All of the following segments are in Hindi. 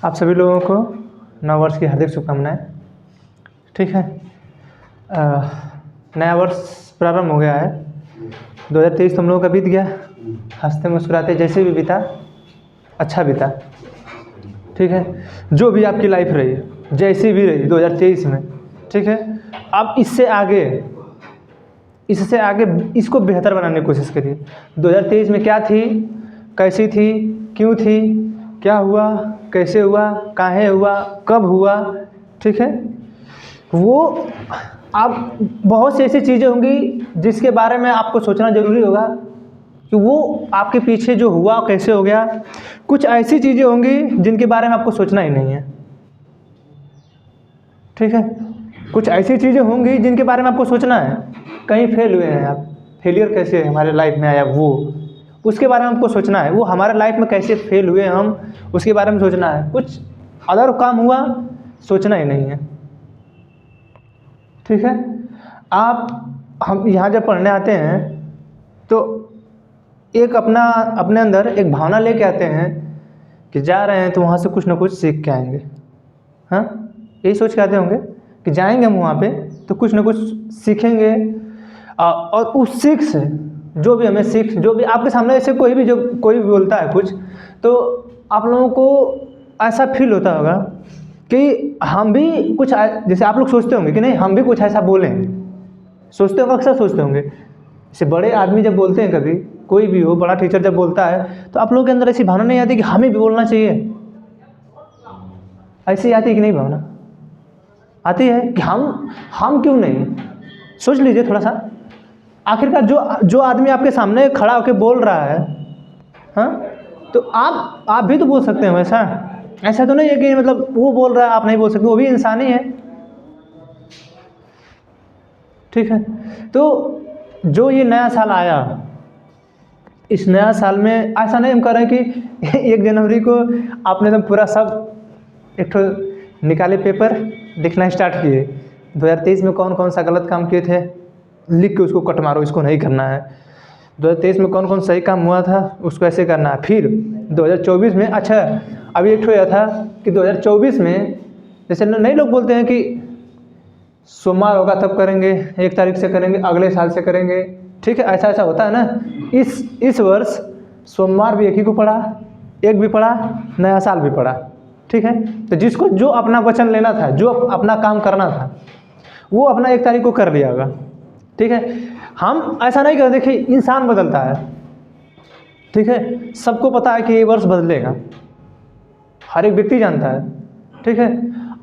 आप सभी लोगों को नव वर्ष की हार्दिक शुभकामनाएं। ठीक है, नया वर्ष प्रारंभ हो गया है। 2023 तुम लोगों का बीत गया, हंसते मुस्कुराते जैसे भी बीता, अच्छा बीता। ठीक है, जो भी आपकी लाइफ रही जैसी भी रही 2023 में, ठीक है, आप इससे आगे इसको बेहतर बनाने की कोशिश करिए। 2023 में क्या थी, कैसी थी, क्यों थी, क्या हुआ, कैसे हुआ, काहे हुआ, कब हुआ, ठीक है, वो आप बहुत सी ऐसी चीज़ें होंगी जिसके बारे में आपको सोचना ज़रूरी होगा कि वो आपके पीछे जो हुआ कैसे हो गया। कुछ ऐसी चीज़ें होंगी जिनके बारे में आपको सोचना ही नहीं है। ठीक है, कुछ ऐसी चीज़ें होंगी जिनके बारे में आपको सोचना है। कहीं फेल हुए हैं आप, फेलियर कैसे हमारे लाइफ में आया, वो उसके बारे में आपको सोचना है। वो हमारे लाइफ में कैसे फेल हुए हम, उसके बारे में सोचना है। कुछ अदर काम हुआ, सोचना ही नहीं है। ठीक है, हम यहाँ जब पढ़ने आते हैं तो एक अपने अंदर एक भावना लेके आते हैं कि जा रहे हैं तो वहाँ से कुछ ना कुछ सीख के आएंगे। हाँ, यही सोच के आते होंगे कि जाएंगे हम वहाँ पे तो कुछ ना कुछ सीखेंगे। और उस सीख से जो भी आपके सामने ऐसे कोई भी बोलता है कुछ, तो आप लोगों को ऐसा फील होता होगा कि हम भी कुछ, जैसे आप लोग सोचते होंगे कि नहीं हम भी कुछ ऐसा बोलें, सोचते होंगे, अक्सर सोचते होंगे। जैसे बड़े आदमी जब बोलते हैं, कभी कोई भी हो, बड़ा टीचर जब बोलता है तो आप लोगों के अंदर ऐसी भावना नहीं आती कि हमें भी बोलना चाहिए? ऐसी आती है कि नहीं भावना? आती है कि हम क्यों नहीं? सोच लीजिए थोड़ा सा। आखिरकार जो आदमी आपके सामने खड़ा होकर बोल रहा है, हाँ, तो आप भी तो बोल सकते हैं वैसा। ऐसा तो नहीं है कि मतलब वो बोल रहा है आप नहीं बोल सकते, वो भी इंसान ही है। ठीक है, तो जो ये नया साल आया, इस नया साल में ऐसा नहीं हम कर रहे हैं कि 1 जनवरी को आपने तो पूरा सब एक निकाले पेपर लिखना स्टार्ट किए। 2023 में कौन कौन सा गलत काम किए थे लिख के उसको कट मारो, इसको नहीं करना है। 2023 में कौन कौन सही काम हुआ था उसको ऐसे करना है। फिर 2024 में, अच्छा अभी एक यह था कि 2024 में जैसे नए लोग बोलते हैं कि सोमवार होगा तब करेंगे, 1 तारीख से करेंगे, अगले साल से करेंगे। ठीक है, ऐसा होता है ना। इस वर्ष सोमवार भी एक ही को पड़ा, एक भी पड़ा, नया साल भी पड़ा। ठीक है, तो जिसको जो अपना वचन लेना था, जो अपना काम करना था, वो अपना 1 तारीख को कर लिया होगा। ठीक है, हम ऐसा नहीं करते। देखिए, इंसान बदलता है। ठीक है, सबको पता है कि ये वर्ष बदलेगा, हर एक व्यक्ति जानता है। ठीक है,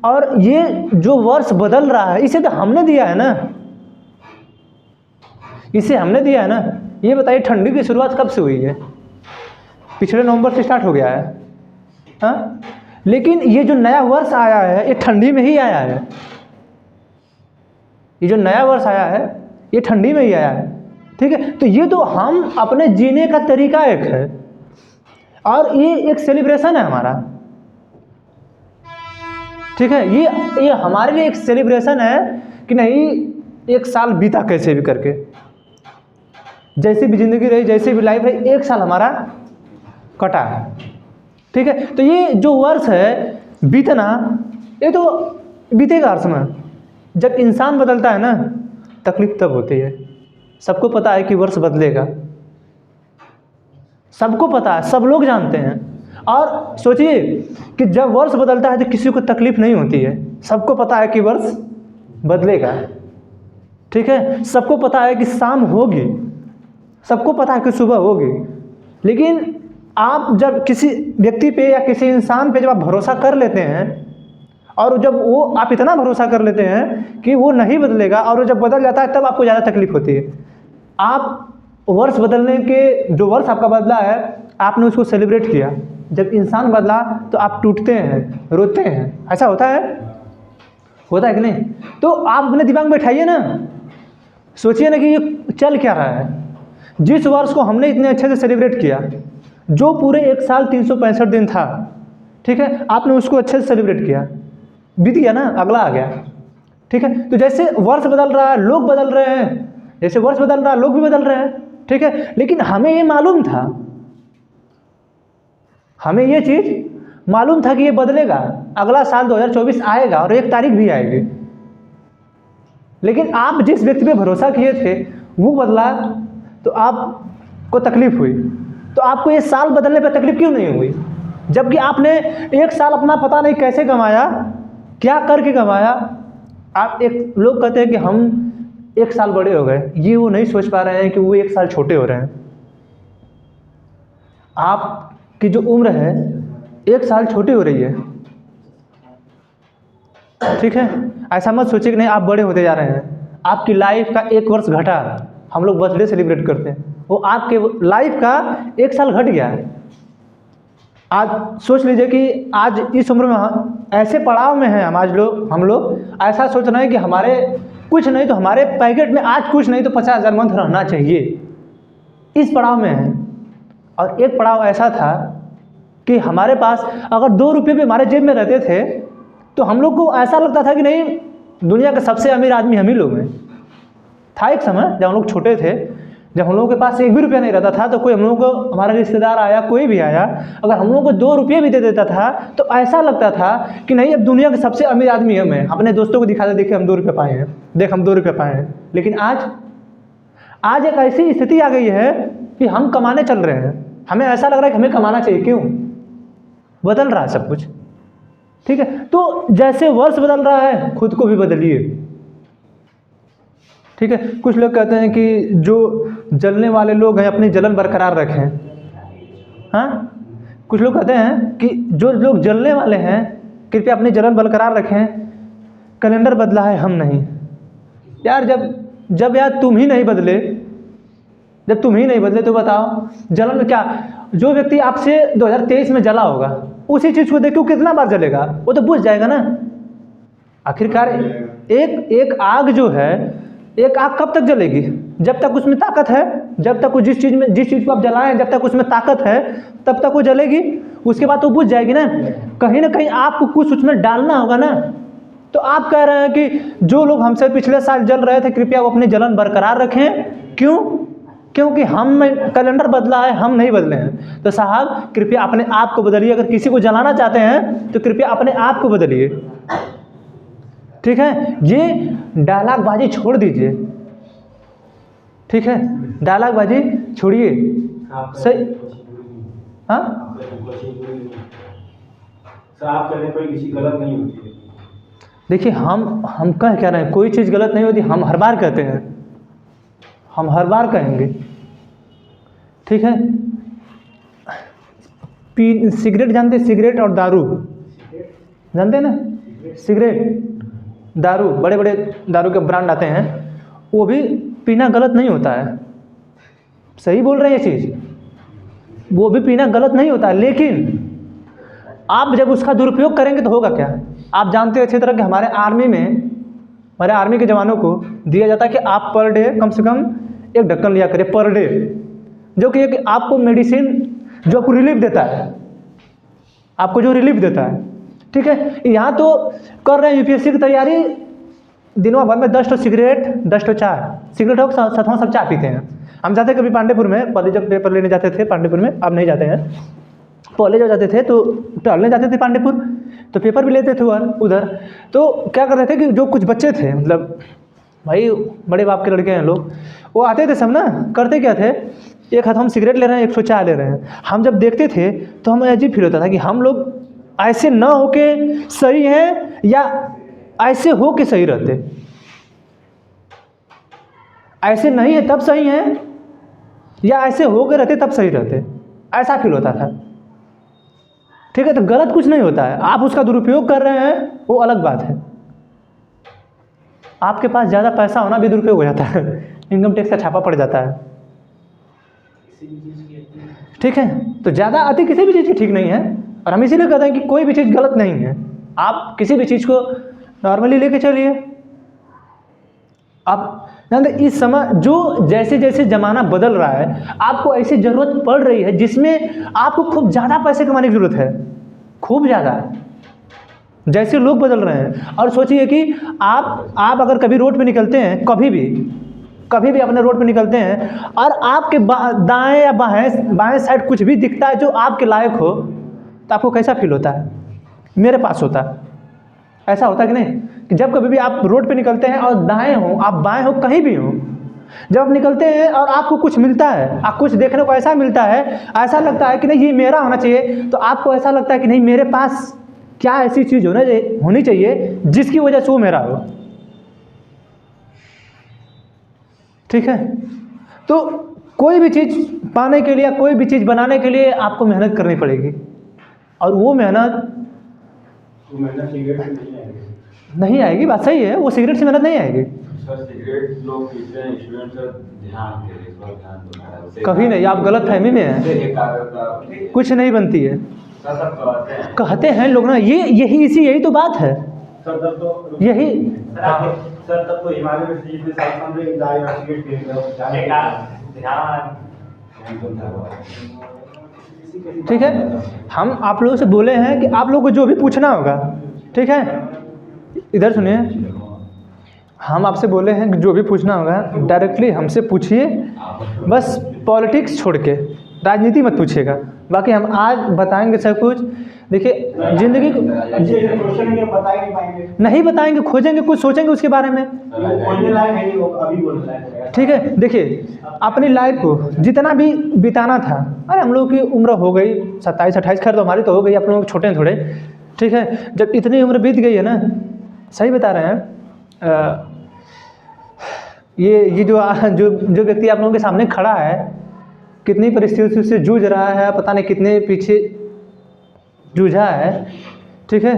और ये जो वर्ष बदल रहा है इसे तो हमने दिया है ना, इसे हमने दिया है ना। ये बताइए, ठंडी की शुरुआत कब से हुई है? पिछले नवंबर से स्टार्ट हो गया है, हाँ। लेकिन ये जो नया वर्ष आया है ये ठंडी में ही आया है। ये जो नया वर्ष आया है ये ठंडी में ही आया है। ठीक है, तो ये तो हम अपने जीने का तरीका एक है, और ये एक सेलिब्रेशन है हमारा। ठीक है, ये हमारे लिए एक सेलिब्रेशन है कि नहीं, 1 साल बीता कैसे भी करके, जैसी भी जिंदगी रही, जैसी भी लाइफ रही, 1 साल हमारा कटा है। ठीक है, तो ये जो वर्ष है बीतना, ये तो बीतेगा हर समय। जब इंसान बदलता है ना, तकलीफ तब होती है। सबको पता है कि वर्ष बदलेगा, सबको पता है, सब लोग जानते हैं। और सोचिए कि जब वर्ष बदलता है तो किसी को तकलीफ नहीं होती है। सबको पता है कि वर्ष बदलेगा। ठीक है, सबको पता है कि शाम होगी, सबको पता है कि सुबह होगी। लेकिन आप जब किसी व्यक्ति पे या किसी इंसान पे जब आप भरोसा कर लेते हैं, और जब वो आप इतना भरोसा कर लेते हैं कि वो नहीं बदलेगा, और वो जब बदल जाता है तब आपको ज़्यादा तकलीफ होती है। आप वर्ष बदलने के, जो वर्ष आपका बदला है आपने उसको सेलिब्रेट किया। जब इंसान बदला तो आप टूटते हैं, रोते हैं। ऐसा होता है कि नहीं? तो आप अपने दिमाग में बैठाइए ना, सोचिए ना कि ये चल क्या रहा है। जिस वर्ष को हमने इतने अच्छे से सेलिब्रेट किया, जो पूरे 1 साल 365 दिन था, ठीक है, आपने उसको अच्छे से सेलिब्रेट किया, बीत गया ना, अगला आ गया। ठीक है, तो जैसे वर्ष बदल रहा है, लोग बदल रहे हैं, जैसे वर्ष बदल रहा है लोग भी बदल रहे हैं। ठीक है, लेकिन हमें ये मालूम था, हमें ये चीज़ मालूम था कि ये बदलेगा, अगला साल 2024 आएगा और 1 तारीख भी आएगी, लेकिन आप जिस व्यक्ति पे भरोसा किए थे वो बदला तो आपको तकलीफ हुई। तो आपको ये साल बदलने पे तकलीफ क्यों नहीं हुई, जबकि आपने 1 साल अपना पता नहीं कैसे कमाया, क्या करके कमाया। आप एक लोग कहते हैं कि हम 1 साल बड़े हो गए, ये वो नहीं सोच पा रहे हैं कि वो 1 साल छोटे हो रहे हैं। आपकी जो उम्र है 1 साल छोटी हो रही है, ठीक है। ऐसा मत सोचिए कि नहीं आप बड़े होते जा रहे हैं। आपकी लाइफ का 1 वर्ष घटा, हम लोग बर्थडे सेलिब्रेट करते हैं, वो आपके लाइफ का 1 साल घट गया है। आज सोच लीजिए कि आज इस उम्र में ऐसे पड़ाव में हैं हम लोग ऐसा सोच रहे हैं कि हमारे कुछ नहीं तो हमारे पैकेट में आज कुछ नहीं तो 50,000 मंथ रहना चाहिए, इस पड़ाव में है। और एक पड़ाव ऐसा था कि हमारे पास अगर 2 रुपये भी हमारे जेब में रहते थे तो हम लोग को ऐसा लगता था कि नहीं दुनिया के सबसे अमीर आदमी हम ही लोग हैं। था एक समय जब हम लोग छोटे थे, जब हम लोगों के पास 1 भी रुपया नहीं रहता था तो कोई हम लोगों को, हमारा रिश्तेदार आया, कोई भी आया, अगर हम लोगों को 2 रुपये भी दे देता था तो ऐसा लगता था कि नहीं अब दुनिया के सबसे अमीर आदमी हम हैं। अपने दोस्तों को दिखाते, देखिए हम 2 रुपये पाए हैं, देख हम 2 रुपये पाए हैं। लेकिन आज एक ऐसी स्थिति आ गई है कि हम कमाने चल रहे हैं, हमें ऐसा लग रहा है कि हमें कमाना चाहिए। क्यों? बदल रहा है सब कुछ, ठीक है। तो जैसे वर्ष बदल रहा है खुद को भी बदलिए, ठीक है। कुछ लोग कहते हैं कि जो जलने वाले लोग हैं अपनी जलन बरकरार रखें, हाँ। कुछ लोग कहते हैं कि जो लोग जलने वाले हैं कृपया अपनी जलन बरकरार रखें, कैलेंडर बदला है हम नहीं। यार जब यार तुम ही नहीं बदले, जब तुम ही नहीं बदले तो बताओ जलन में क्या। जो व्यक्ति आपसे 2023 में जला होगा उसी चीज़ को देखो कितना बार जलेगा, वो तो बुझ जाएगा ना। आखिरकार एक आग जो है, एक आग कब तक जलेगी? जब तक उसमें ताकत है, जब तक वो जिस चीज़ को आप जलाएं जब तक उसमें ताकत है तब तक वो जलेगी, उसके बाद तो बुझ जाएगी ना। कहीं ना कहीं आपको कुछ उसमें डालना होगा ना। तो आप कह रहे हैं कि जो लोग हमसे पिछले साल जल रहे थे कृपया वो अपनी जलन बरकरार रखें। क्यों? क्योंकि हम कैलेंडर बदला है, हम नहीं बदले हैं। तो साहब कृपया अपने आप को बदलिए। अगर किसी को जलाना चाहते हैं तो कृपया अपने आप को बदलिए, ठीक है। ये डायलॉगबाजी छोड़ दीजिए, ठीक है। डायलॉगबाजी छोड़िए, सही। हाँ, आप कहने कोई किसी गलत नहीं होती है। देखिए हम कह रहे हैं कोई चीज़ गलत नहीं होती, हम हर बार कहते हैं, हम हर बार कहेंगे, ठीक है। सिगरेट जानते हैं? सिगरेट और दारू जानते हैं ना? सिगरेट, दारू, बड़े बड़े दारू के ब्रांड आते हैं, वो भी पीना गलत नहीं होता है। सही बोल रहे हैं ये चीज़, वो भी पीना गलत नहीं होता है। लेकिन आप जब उसका दुरुपयोग करेंगे तो होगा क्या? आप जानते हैं अच्छी तरह कि हमारे आर्मी के जवानों को दिया जाता है कि आप पर डे कम से कम 1 ढक्कन लिया करें पर डे, जो कि एक आपको मेडिसिन जो आपको रिलीफ देता है, आपको जो रिलीफ देता है, ठीक है। यहाँ तो कर रहे हैं यूपीएससी की तैयारी, दिनों भर में 10 सिगरेट 10 चाय, सिगरेट हो साथों सब चाय पीते हैं। हम जाते कभी पांडेपुर में, पहले जब पेपर लेने जाते थे पांडेपुर में, अब नहीं जाते हैं, पहले जब जाते थे तो टहलने जाते थे पांडेपुर, तो पेपर भी लेते थे उधर। तो क्या करते थे कि जो कुछ बच्चे थे, मतलब भाई बड़े बाप के लड़के हैं लोग, वो आते थे सब ना, करते क्या थे, एक हाथ हम सिगरेट ले रहे हैं, 100 चाय ले रहे हैं। हम जब देखते थे तो हमें अजीब फील होता था कि हम लोग ऐसे ना हो के सही हैं या ऐसे हो के सही रहते, ऐसे नहीं है तब सही हैं या ऐसे हो के रहते तब सही रहते, ऐसा फील होता था, ठीक है। तो गलत कुछ नहीं होता है, आप उसका दुरुपयोग कर रहे हैं वो अलग बात है। आपके पास ज़्यादा पैसा होना भी दुरुपयोग हो जाता है, इनकम टैक्स का छापा पड़ जाता है, ठीक है। तो ज़्यादा अति किसी भी चीज़ की ठीक नहीं है, और हम इसीलिए कहते हैं कि कोई भी चीज़ गलत नहीं है। आप किसी भी चीज़ को नॉर्मली लेके चलिए। आप जानते इस समय जो जैसे जैसे ज़माना बदल रहा है, आपको ऐसी ज़रूरत पड़ रही है जिसमें आपको खूब ज़्यादा पैसे कमाने की ज़रूरत है, खूब ज़्यादा, जैसे लोग बदल रहे हैं। और सोचिए कि आप अगर कभी रोड पे निकलते हैं, कभी भी अपने रोड पे निकलते हैं और आपके दाएं या बाएं साइड कुछ भी दिखता है जो आपके लायक हो, तो आपको कैसा फील होता है? मेरे पास होता है, ऐसा होता है कि नहीं? कि जब कभी भी आप रोड पे निकलते हैं और दाएं हो, आप बाएं हो, कहीं भी हो, जब आप निकलते हैं और आपको कुछ मिलता है, आप कुछ देखने को ऐसा मिलता है, ऐसा लगता है कि नहीं ये मेरा होना चाहिए, तो आपको ऐसा लगता है कि नहीं मेरे पास क्या ऐसी चीज़ होनी चाहिए जिसकी वजह से वो मेरा हो। ठीक है, तो कोई भी चीज़ पाने के लिए, कोई भी चीज़ बनाने के लिए आपको मेहनत करनी पड़ेगी, और वो मेहनत सिगरेट से नहीं आएगी। बात सही है, वो सिगरेट से मेहनत नहीं आएगी। सर सिगरेट लोग पीते हैं, स्टूडेंट सर ध्यान दे, इस बार ध्यान दो। कभी नहीं, आप गलत फहमी में हैं, कुछ नहीं बनती है। कहते हैं लोग ना, यही तो बात है। सर तब तो यही सर तब तो हिमालय में सीधे सामने सिगरेट ठीक है, हम आप लोगों से बोले हैं कि आप लोगों को जो भी पूछना होगा, ठीक है, इधर सुनिए, हम आपसे बोले हैं कि जो भी पूछना होगा डायरेक्टली हमसे पूछिए, बस पॉलिटिक्स छोड़ के राजनीति मत पूछिएगा, बाकी हम आज बताएंगे सब कुछ। देखिए ज़िंदगी को नहीं बताएंगे, खोजेंगे, कुछ सोचेंगे उसके बारे में। ठीक है, देखिए अपनी लाइफ को जितना भी बिताना था, अरे हम लोग की उम्र हो गई 27-28, खैर तो हमारी तो हो गई, आप लोग छोटे हैं थोड़े। ठीक है, जब इतनी उम्र बीत गई है ना, सही बता रहे हैं, ये जो व्यक्ति आप लोगों के सामने खड़ा है, कितनी परिस्थितियों से जूझ रहा है, पता नहीं कितने पीछे जूझा है। ठीक है,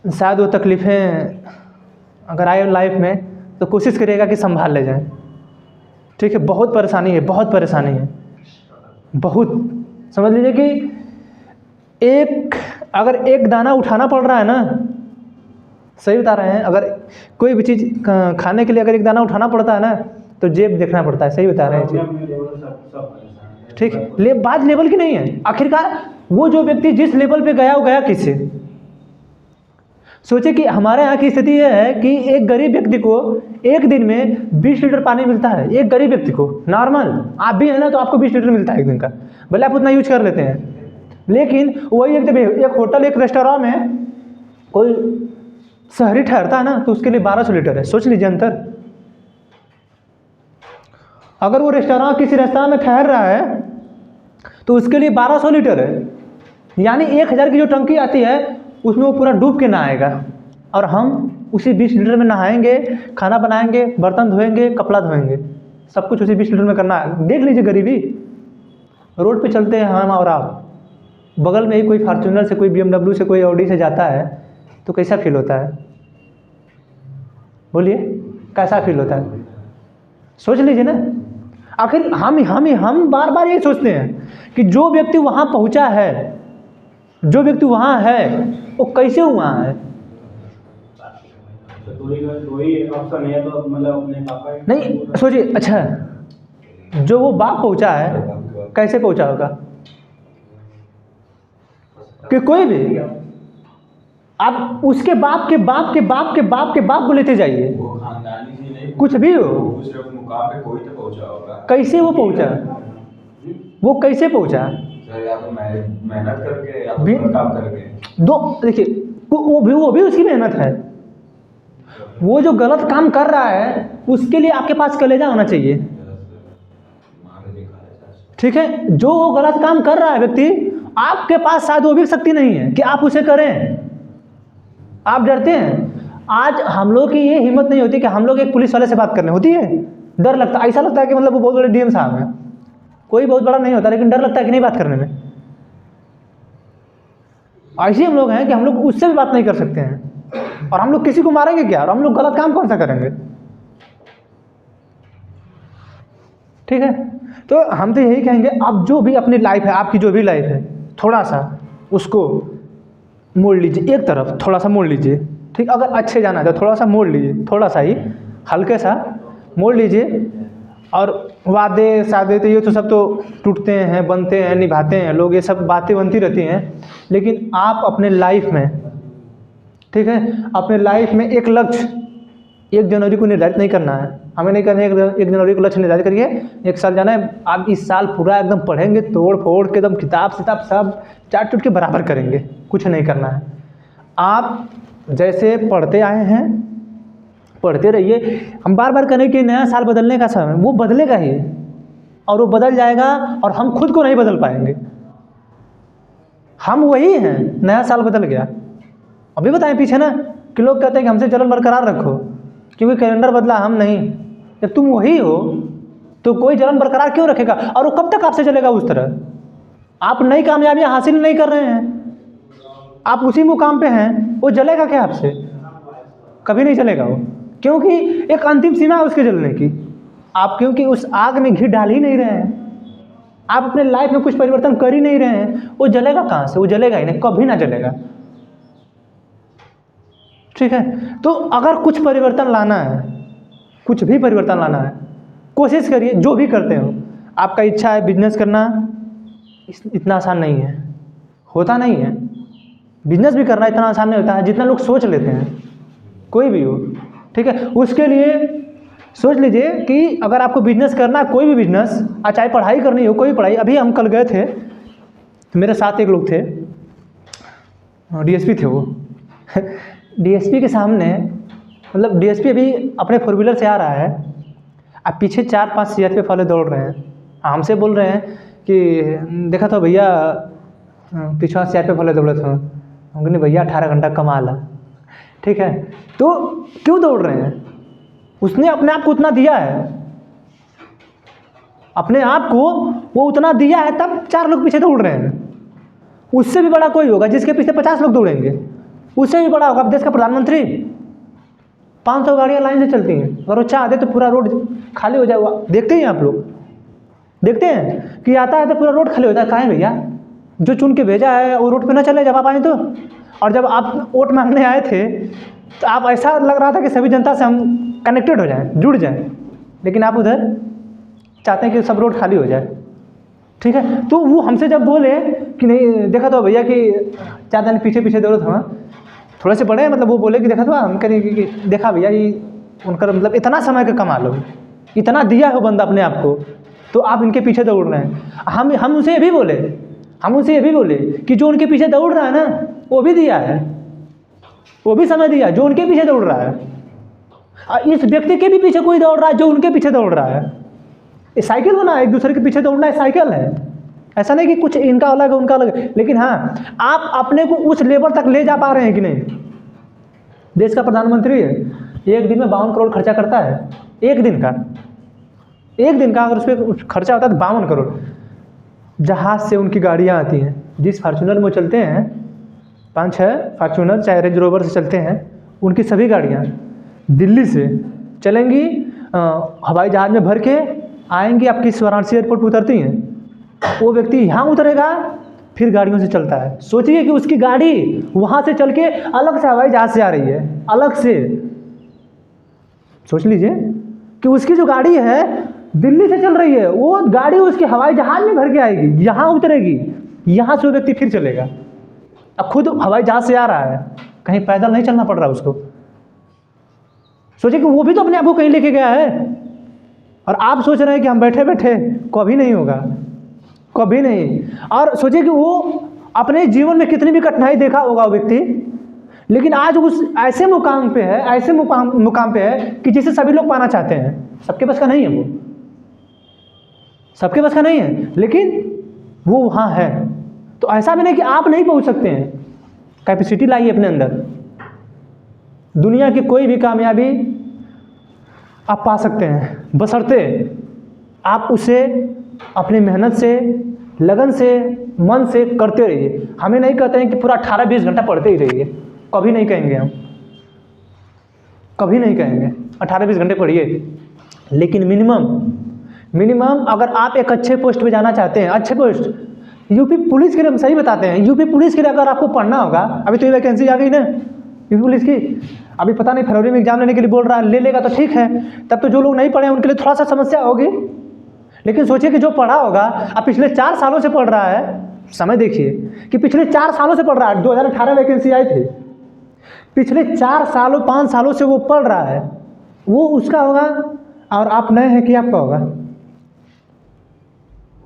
शायद वो तकलीफ़ें अगर आए लाइफ में तो कोशिश करिएगा कि संभाल ले जाए। ठीक है, बहुत परेशानी है, बहुत परेशानी है, बहुत। समझ लीजिए कि अगर एक दाना उठाना पड़ रहा है ना, सही बता रहे हैं, अगर कोई भी चीज़ खाने के लिए अगर एक दाना उठाना पड़ता है ना, तो जेब देखना पड़ता है। सही बता रहे हैं। ठीक, बात लेवल की नहीं है। आखिरकार वो जो व्यक्ति जिस लेवल पे गया, वो गया किससे? सोचे कि हमारे यहाँ की स्थिति यह है कि एक गरीब व्यक्ति को एक दिन में 20 लीटर पानी मिलता है। एक गरीब व्यक्ति को, नॉर्मल आप भी है ना, तो आपको 20 लीटर मिलता है एक दिन का, भले आप उतना यूज कर लेते हैं। लेकिन वही एक होटल, एक रेस्टोरेंट में कोई शहरी ठहरता है ना, तो उसके लिए 1200 लीटर है। सोच लीजिए अंतर। अगर वो रेस्टोरेंट किसी रेस्टोरेंट में ठहर रहा है तो उसके लिए 1200 लीटर है, यानी 1000 की जो टंकी आती है उसमें वो पूरा डूब के नहाएगा, और हम उसी 20 लीटर में नहाएंगे, खाना बनाएंगे, बर्तन धोएंगे, कपड़ा धोएंगे, सब कुछ उसी 20 लीटर में करना है। देख लीजिए गरीबी। रोड पे चलते हैं हम और आप, बगल में ही कोई फॉर्च्यूनर से, कोई BMW से, कोई ऑडी से जाता है, तो कैसा फील होता है? बोलिए, कैसा फील होता है? सोच लीजिए ना। आखिर हम बार बार ये सोचते हैं कि जो व्यक्ति वहाँ पहुँचा है, जो व्यक्ति वहाँ है, वो कैसे वहाँ है? नहीं सोचिए, अच्छा जो वो बाप पहुँचा है, कैसे पहुँचा होगा? कि कोई भी आप उसके बाप के बाप के बाप के बाप के बाप को लेते जाइए, कुछ भी हो, मुकाम पे कोई तो पहुंचा होगा। कैसे वो पहुंचा? वो कैसे पहुंचा? सर या तो मेहनत करके या तो काम करके। दो देखिए, वो भी उसकी मेहनत है। वो जो गलत काम कर रहा है उसके लिए आपके पास कलेजा होना चाहिए। ठीक है, जो वो गलत काम कर रहा है व्यक्ति, आपके पास शायद वो भी शक्ति नहीं है कि आप उसे करें। आप डरते हैं। आज हम लोग की ये हिम्मत नहीं होती कि हम लोग एक पुलिस वाले से बात करने, होती है, डर लगता है। ऐसा लगता है कि मतलब वो बहुत बड़े DM साहब हैं। कोई बहुत बड़ा नहीं होता, लेकिन डर लगता है कि नहीं बात करने में। ऐसे हम लोग हैं कि हम लोग उससे भी बात नहीं कर सकते हैं, और हम लोग किसी को मारेंगे क्या, और हम लोग गलत काम कौन सा करेंगे? ठीक है, तो हम तो यही कहेंगे, आप जो भी अपनी लाइफ है, आपकी जो भी लाइफ है, थोड़ा सा उसको मोड़ लीजिए, एक तरफ थोड़ा सा मोड़ लीजिए। ठीक, अगर अच्छे जाना है तो थोड़ा सा मोड़ लीजिए, थोड़ा सा ही हल्के सा मोड़ लीजिए। और वादे सादे तो ये तो सब तो टूटते हैं, बनते हैं, निभाते हैं लोग, ये सब बातें बनती रहती हैं। लेकिन आप अपने लाइफ में, ठीक है, अपने लाइफ में एक लक्ष्य 1 जनवरी को निर्धारित नहीं करना है। हमें नहीं करना है 1 जनवरी को लक्ष्य निर्धारित करिए 1 साल जाना है। आप इस साल पूरा एकदम पढ़ेंगे, तोड़ फोड़ के एकदम किताब सब चाट चुट के बराबर करेंगे, कुछ नहीं करना है। आप जैसे पढ़ते आए हैं पढ़ते रहिए। हम बार बार करें कि नया साल बदलने का समय, वो बदलेगा ही और वो बदल जाएगा और हम खुद को नहीं बदल पाएंगे। हम वही हैं, नया साल बदल गया। अभी बताएं पीछे ना कि लोग कहते हैं कि हमसे जलन बरकरार रखो क्योंकि कैलेंडर बदला, हम नहीं। जब तुम वही हो तो कोई जलन बरकरार क्यों रखेगा? और वो कब तक आपसे चलेगा उस तरह? आप नई कामयाबियाँ हासिल नहीं कर रहे हैं, आप उसी मुकाम पे हैं, वो जलेगा क्या आपसे? कभी नहीं चलेगा वो, क्योंकि एक अंतिम सीमा है उसके जलने की। आप क्योंकि उस आग में घी डाल ही नहीं रहे हैं, आप अपने लाइफ में कुछ परिवर्तन कर ही नहीं रहे हैं, वो जलेगा कहाँ से? वो जलेगा ही नहीं, कभी ना जलेगा। ठीक है, तो अगर कुछ परिवर्तन लाना है, कुछ भी परिवर्तन लाना है, कोशिश करिए। जो भी करते हो, आपका इच्छा है बिजनेस करना, इतना आसान नहीं है, होता नहीं है। बिजनेस भी करना इतना आसान नहीं होता है जितना लोग सोच लेते हैं, कोई भी हो। ठीक है, उसके लिए सोच लीजिए कि अगर आपको बिजनेस करना है, कोई भी बिजनेस, चाहे पढ़ाई करनी हो, कोई भी पढ़ाई। अभी हम कल गए थे, मेरे साथ एक लोग थे, डीएसपी थे वो डीएसपी के सामने, मतलब डीएसपी अभी अपने 4 व्हीलर से आ रहा है, अब पीछे 4-5 सीआरपीएफ वाले दौड़ रहे हैं। हमसे बोल रहे हैं कि देखा तो भैया पीछे सीआरपीएफ वाले दौड़े थे। हम कहते भैया 18 घंटा कमाल है। ठीक है, तो क्यों दौड़ रहे हैं? उसने अपने आप को उतना दिया है, अपने आप को वो उतना दिया है, तब 4 लोग पीछे दौड़ रहे हैं। उससे भी बड़ा कोई होगा जिसके पीछे 50 लोग दौड़ेंगे, उससे भी बड़ा होगा देश का प्रधानमंत्री। 500 गाड़ियाँ लाइन से चलती हैं, अगर वो चाहते तो पूरा रोड खाली हो जाएगा। देखते हैं आप लोग, देखते हैं कि आता है तो पूरा रोड खाली होता है। कहाँ है भैया? जो चुन के भेजा है वो रोड पे ना चले जब आप आए तो। और जब आप वोट मांगने आए थे तो आप ऐसा लग रहा था कि सभी जनता से हम कनेक्टेड हो जाएं, जुड़ जाएं, लेकिन आप उधर चाहते हैं कि सब रोड खाली हो जाए। ठीक है, तो वो हमसे जब बोले कि नहीं देखा तो भैया कि 4 दिन पीछे पीछे दौड़ो था, थोड़े से बड़े, मतलब वो बोले कि देखा तो हम करें कि देखा भैया ये उनका मतलब इतना समय का कमा लो, इतना दिया है वो बंदा अपने आप को, तो आप इनके पीछे दौड़ रहे हैं। हम उसे ये भी बोले कि जो उनके पीछे दौड़ रहा है ना, वो भी दिया है, वो भी समय दिया जो उनके पीछे दौड़ रहा है। इस व्यक्ति के भी पीछे कोई दौड़ रहा है जो उनके पीछे दौड़ रहा है। ये साइकिल बना है, एक दूसरे के पीछे दौड़ना है, साइकिल है। ऐसा नहीं कि कुछ इनका अलग है उनका अलग है, लेकिन हाँ, आप अपने को उस लेवल तक ले जा पा रहे हैं कि नहीं? देश का प्रधानमंत्री है, एक दिन में 52 करोड़ खर्चा करता है, एक दिन का अगर उस पर खर्चा होता है तो 52 करोड़। जहाज से उनकी गाड़ियाँ आती हैं, जिस फार्चूनर में चलते हैं, 5-6 फार्चूनर चाहे रेंज रोवर से चलते हैं, उनकी सभी गाड़ियाँ दिल्ली से चलेंगी, हवाई जहाज में भर के आएंगी, आपकी वाराणसी एयरपोर्ट पर उतरती हैं। वो व्यक्ति यहाँ उतरेगा, फिर गाड़ियों से चलता है। सोचिए कि उसकी गाड़ी वहाँ से चल के अलग से हवाई जहाज से आ रही है, अलग से। सोच लीजिए कि उसकी जो गाड़ी है दिल्ली से चल रही है, वो गाड़ी उसके हवाई जहाज में भर के आएगी, यहाँ उतरेगी, यहाँ से वो व्यक्ति फिर चलेगा। अब खुद हवाई जहाज से आ रहा है, कहीं पैदल नहीं चलना पड़ रहा उसको। सोचिए कि वो भी तो अपने आप को कहीं लेके गया है, और आप सोच रहे हैं कि हम बैठे बैठे, कभी नहीं होगा, कभी नहीं। और सोचिए कि वो अपने जीवन में कितनी भी कठिनाई देखा होगा वो व्यक्ति, लेकिन आज उस ऐसे मुकाम पे है, ऐसे मुकाम पे है कि जिसे सभी लोग पाना चाहते हैं। सबके बस का नहीं है, वो सबके बस का नहीं है, लेकिन वो वहाँ है। तो ऐसा भी नहीं कि आप नहीं पहुँच सकते हैं। कैपेसिटी लाइए अपने अंदर, दुनिया की कोई भी कामयाबी आप पा सकते हैं, बशर्ते आप उसे अपनी मेहनत से, लगन से, मन से करते रहिए। हमें नहीं कहते हैं कि पूरा 18-20 घंटा पढ़ते ही रहिए, कभी नहीं कहेंगे हम, कभी नहीं कहेंगे 18-20 घंटे पढ़िए, लेकिन मिनिमम अगर आप एक अच्छे पोस्ट पे जाना चाहते हैं, अच्छे पोस्ट, यूपी पुलिस के लिए हम सही बताते हैं, यूपी पुलिस के लिए अगर आपको पढ़ना होगा, अभी तो ये वैकेंसी आ गई ना यूपी पुलिस की, अभी पता नहीं फरवरी में एग्जाम लेने के लिए बोल रहा है, ले लेगा तो ठीक है, तब तो जो लोग नहीं पढ़े हैं उनके लिए थोड़ा सा समस्या होगी। लेकिन सोचिए कि जो पढ़ा होगा, अब पिछले 4 सालों से पढ़ रहा है, समय देखिए कि पिछले 4 सालों से पढ़ रहा है, 2018 वैकेंसी आई थी, पिछले 4 सालों 5 सालों से वो पढ़ रहा है, वो उसका होगा और आप नए हैं कि आपका होगा?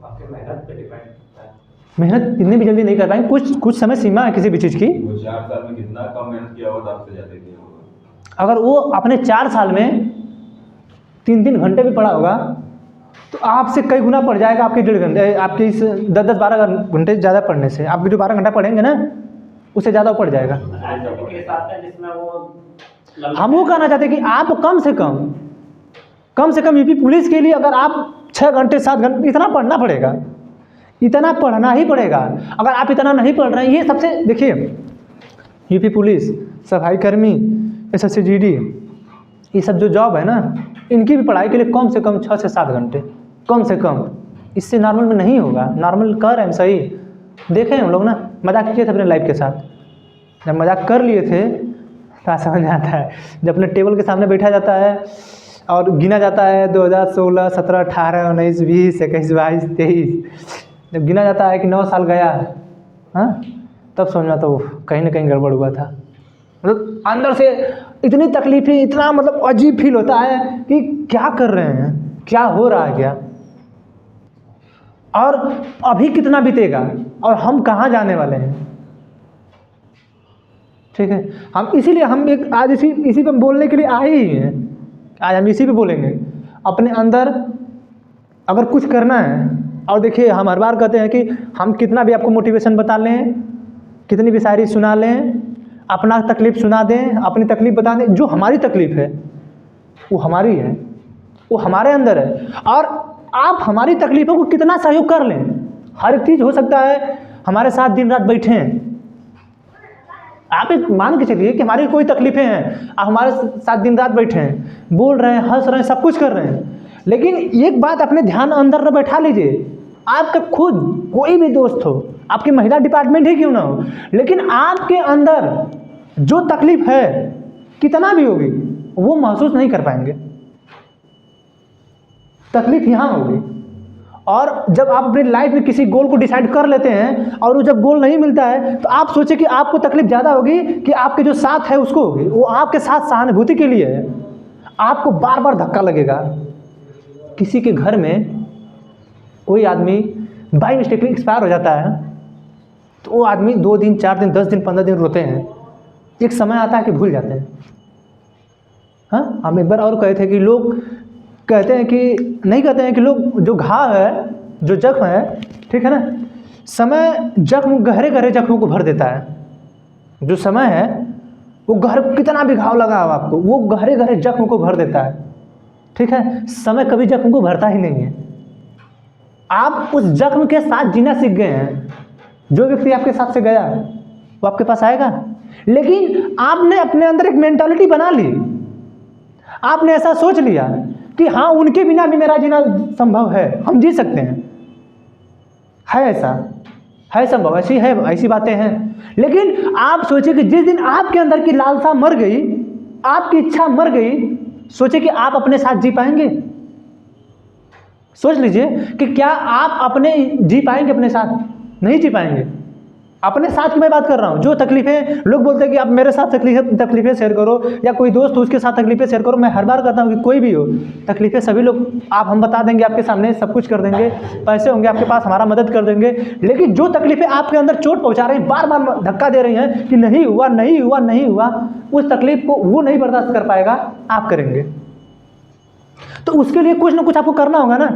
आपके मेहनत पे डिपेंड करता है। मेहनत इतनी भी जल्दी नहीं कर पाएंगे, कुछ समय सीमा है किसी भी चीज़ की। वो 4 साल में कितना कम मेहनत किया होगा तो आपसे ज़्यादा किया होगा। अगर वो अपने 4 साल में 3-3 घंटे भी पढ़ा होगा तो आपसे कई गुना पड़ जाएगा आपके 1.5 घंटे, आपके इस 10-12 घंटे ज़्यादा पढ़ने से। आपके जो 12 घंटा पढ़ेंगे ना उससे ज़्यादा पड़ जाएगा। ऐसे भी केस आता है जिसमें वो हम वो कहना चाहते हैं कि आप कम से कम यूपी पुलिस के लिए अगर आप 6 घंटे 7 घंटे इतना पढ़ना पड़ेगा, इतना पढ़ना ही पड़ेगा। अगर आप इतना नहीं पढ़ रहे हैं, ये सबसे देखिए यूपी पुलिस, सफाई कर्मी, SSC GD, ये सब जो जॉब है ना, इनकी भी पढ़ाई के लिए कम से कम 6 से 7 घंटे कम से कम, इससे नॉर्मल में नहीं होगा। नॉर्मल कर रहे हैं सही, देखे हम लोग ना, मजाक किए थे अपने लाइफ के साथ, जब मजाक कर लिए थे तो समझ आता है। जब अपने टेबल के सामने बैठा जाता है और गिना जाता है 2016, 17, 18, 19, 20, 21, 22, 23, जब गिना जाता है कि 9 साल गया, हाँ, तब समझ में आता कहीं ना कहीं गड़बड़ हुआ था। मतलब अंदर से इतनी तकलीफें, इतना मतलब अजीब फील होता है कि क्या कर रहे हैं, क्या हो रहा है क्या, और अभी कितना बीतेगा और हम कहाँ जाने वाले हैं। ठीक है, हम इसीलिए हम एक आज इसी पे बोलने के लिए आए ही हैं। आज हम इसी पे बोलेंगे। अपने अंदर अगर कुछ करना है, और देखिए हम हर बार कहते हैं कि हम कितना भी आपको मोटिवेशन बता लें, कितनी भी शायरी सुना लें, अपना तकलीफ़ सुना दें, अपनी तकलीफ़ बता दें, जो हमारी तकलीफ़ है वो हमारी है, वो हमारे अंदर है। और आप हमारी तकलीफ़ों को कितना सहयोग कर लें, हर एक चीज़ हो सकता है हमारे साथ दिन रात बैठे हैं। आप एक मान के चलिए कि हमारी कोई तकलीफ़ें हैं, आप हमारे साथ दिन रात बैठे हैं, बोल रहे हैं, हंस रहे हैं, सब कुछ कर रहे हैं, लेकिन एक बात अपने ध्यान अंदर न बैठा लीजिए। आपका खुद कोई भी दोस्त हो, आपकी महिला डिपार्टमेंट ही क्यों ना हो, लेकिन आपके अंदर जो तकलीफ़ है कितना भी होगी वो महसूस नहीं कर पाएंगे। तकलीफ़ यहाँ होगी। और जब आप अपनी लाइफ में किसी गोल को डिसाइड कर लेते हैं और वो जब गोल नहीं मिलता है तो आप सोचें कि आपको तकलीफ ज़्यादा होगी कि आपके जो साथ है उसको होगी। वो आपके साथ सहानुभूति के लिए है। आपको बार बार धक्का लगेगा। किसी के घर में कोई आदमी बाई मिस्टेकली एक्सपायर हो जाता है तो वो आदमी 2 दिन 4 दिन 10 दिन 15 दिन रोते हैं। एक समय आता है कि भूल जाते हैं। हाँ, हम एक बार और कहे थे कि लोग कहते हैं कि नहीं कहते हैं कि लोग जो घाव है, जो जख्म है, ठीक है ना, समय जख्म गहरे गहरे जख्मों को भर देता है। जो समय है वो कितना भी घाव लगा हो आपको, वो गहरे गहरे जख्म को भर देता है। ठीक है, समय कभी जख्म को भरता ही नहीं है। आप उस जख्म के साथ जीना सीख गए हैं। जो व्यक्ति आपके साथ से गया वो आपके पास आएगा, लेकिन आपने अपने अंदर एक मेंटालिटी बना ली। आपने ऐसा सोच लिया कि हाँ, उनके बिना भी मेरा जीना संभव है, हम जी सकते हैं। है ऐसा, है संभव, ऐसी बातें हैं। लेकिन आप सोचिए कि जिस दिन आपके अंदर की लालसा मर गई, आपकी इच्छा मर गई, सोचिए कि आप अपने साथ जी पाएंगे। सोच लीजिए कि क्या आप अपने जी पाएंगे अपने साथ? नहीं जी पाएंगे। अपने साथ मैं बात कर रहा हूँ। जो तकलीफें लोग बोलते हैं कि आप मेरे साथ तकलीफें शेयर करो, या कोई दोस्त हो उसके साथ तकलीफें शेयर करो। मैं हर बार कहता हूँ कि कोई भी हो, तकलीफें सभी लोग हम बता देंगे आपके सामने, सब कुछ कर देंगे, पैसे होंगे आपके पास, हमारा मदद कर देंगे। लेकिन जो तकलीफें आपके अंदर चोट पहुँचा रही हैं, बार बार धक्का दे रही हैं कि नहीं हुआ नहीं हुआ नहीं हुआ, उस तकलीफ को वो नहीं बर्दाश्त कर पाएगा, आप करेंगे। तो उसके लिए कुछ ना कुछ आपको करना होगा ना।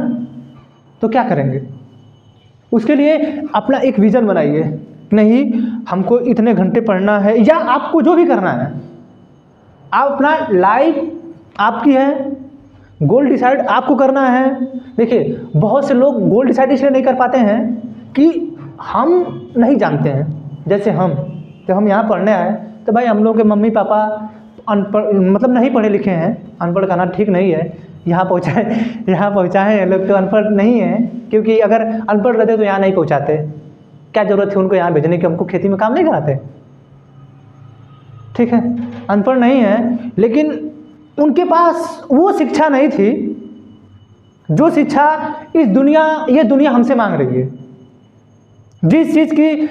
तो क्या करेंगे? उसके लिए अपना एक विज़न बनाइए। नहीं, हमको इतने घंटे पढ़ना है, या आपको जो भी करना है, आप अपना लाइफ आपकी है, गोल डिसाइड आपको करना है। देखिए, बहुत से लोग गोल डिसाइड इसलिए नहीं कर पाते हैं कि हम नहीं जानते हैं। जैसे जब हम यहाँ पढ़ने आए तो भाई हम लोग के मम्मी पापा अनपढ़, मतलब नहीं पढ़े लिखे हैं। अनपढ़ कहना ठीक नहीं है, यहाँ पहुँचाए हैं लोग तो अनपढ़ नहीं है, क्योंकि अगर अनपढ़ रहते तो यहाँ नहीं पहुँचाते। क्या ज़रूरत थी उनको यहाँ भेजने की? हमको खेती में काम नहीं कराते। ठीक है, अनपढ़ नहीं है, लेकिन उनके पास वो शिक्षा नहीं थी जो शिक्षा ये दुनिया हमसे मांग रही है। जिस चीज़ की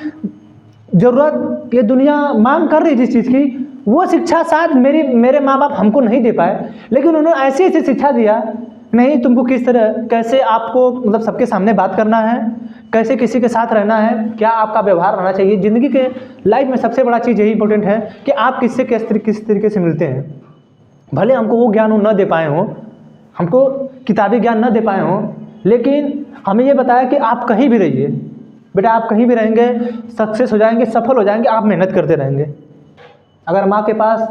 ज़रूरत ये दुनिया मांग कर रही है, जिस चीज़ की, वो शिक्षा शायद मेरे माँ बाप हमको नहीं दे पाए, लेकिन उन्होंने ऐसी शिक्षा दिया नहीं तुमको किस तरह, कैसे आपको मतलब सबके सामने बात करना है, कैसे किसी के साथ रहना है, क्या आपका व्यवहार रहना चाहिए। ज़िंदगी के लाइफ में सबसे बड़ा चीज़ यही इंपॉर्टेंट है कि आप किससे किस तरीके से मिलते हैं। भले हमको वो ज्ञान न दे पाए हों, हमको किताबी ज्ञान न दे पाए हों, लेकिन हमें ये बताया कि आप कहीं भी रहिए बेटा, आप कहीं भी रहेंगे सक्सेस हो जाएंगे, सफल हो जाएंगे, आप मेहनत करते रहेंगे। अगर माँ के पास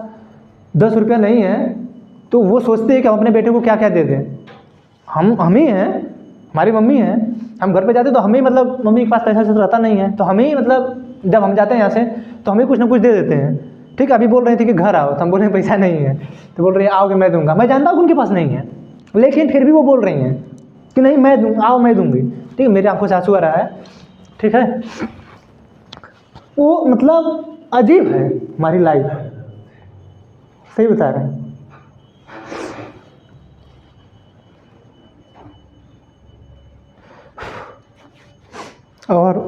10 रुपया नहीं है तो वो सोचते हैं कि हम अपने बेटे को क्या क्या दे दें। हम ही हैं, हमारी मम्मी हैं, हम घर पे जाते तो हम ही मतलब मम्मी के पास पैसा वैसा रहता नहीं है, तो हम ही मतलब जब हम जाते हैं यहाँ से तो हम ही कुछ ना कुछ दे देते हैं। ठीक है, अभी बोल रही थी कि घर आओ, तो हम बोल रहे हैं पैसा नहीं है, तो बोल रही है आओगे मैं दूंगा। मैं जानता हूँ उनके पास नहीं है, लेकिन फिर भी वो बोल रही हैं कि नहीं मैं दूँ, आओ मैं दूँगी। ठीक है, मेरे आंखों से आंसू आ रहा है। ठीक है, वो मतलब अजीब है हमारी लाइफ, सही बता रहे हैं। और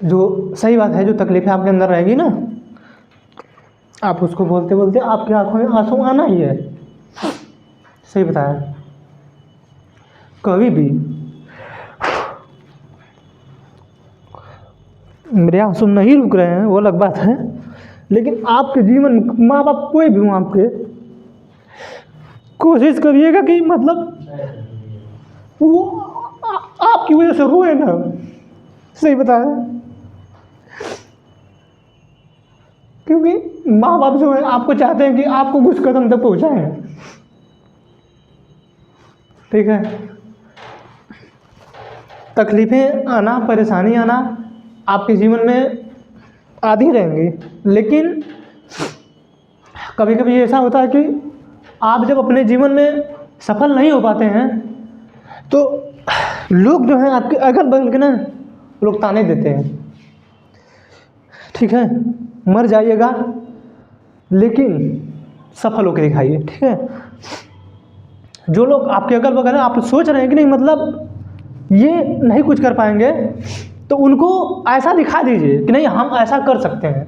जो सही बात है, जो तकलीफ़ें आपके अंदर रहेगी ना, आप उसको बोलते बोलते आपकी आंखों में आंसू आना ही है। सही बताया। कभी भी मेरे आंसू नहीं रुक रहे हैं वो अलग बात है, लेकिन आपके जीवन, माँ बाप कोई भी हो आपके, कोशिश करिएगा कि मतलब वो आपकी वजह से रोए ना। सही बताया, क्योंकि माँ बाप जो है आपको चाहते हैं कि आपको कुछ कदम तक पहुँचाएं। ठीक है, तकलीफ़ें आना, परेशानी आना आपके जीवन में आती रहेंगी, लेकिन कभी कभी ऐसा होता है कि आप जब अपने जीवन में सफल नहीं हो पाते हैं तो लोग जो हैं आपके अगल बगल के ना लोग ताने देते हैं। ठीक है, मर जाइएगा लेकिन सफल होकर दिखाइए। ठीक है, जो लोग आपके अगल बगल हैं, आप सोच रहे हैं कि नहीं मतलब ये नहीं कुछ कर पाएंगे, तो उनको ऐसा दिखा दीजिए कि नहीं हम ऐसा कर सकते हैं।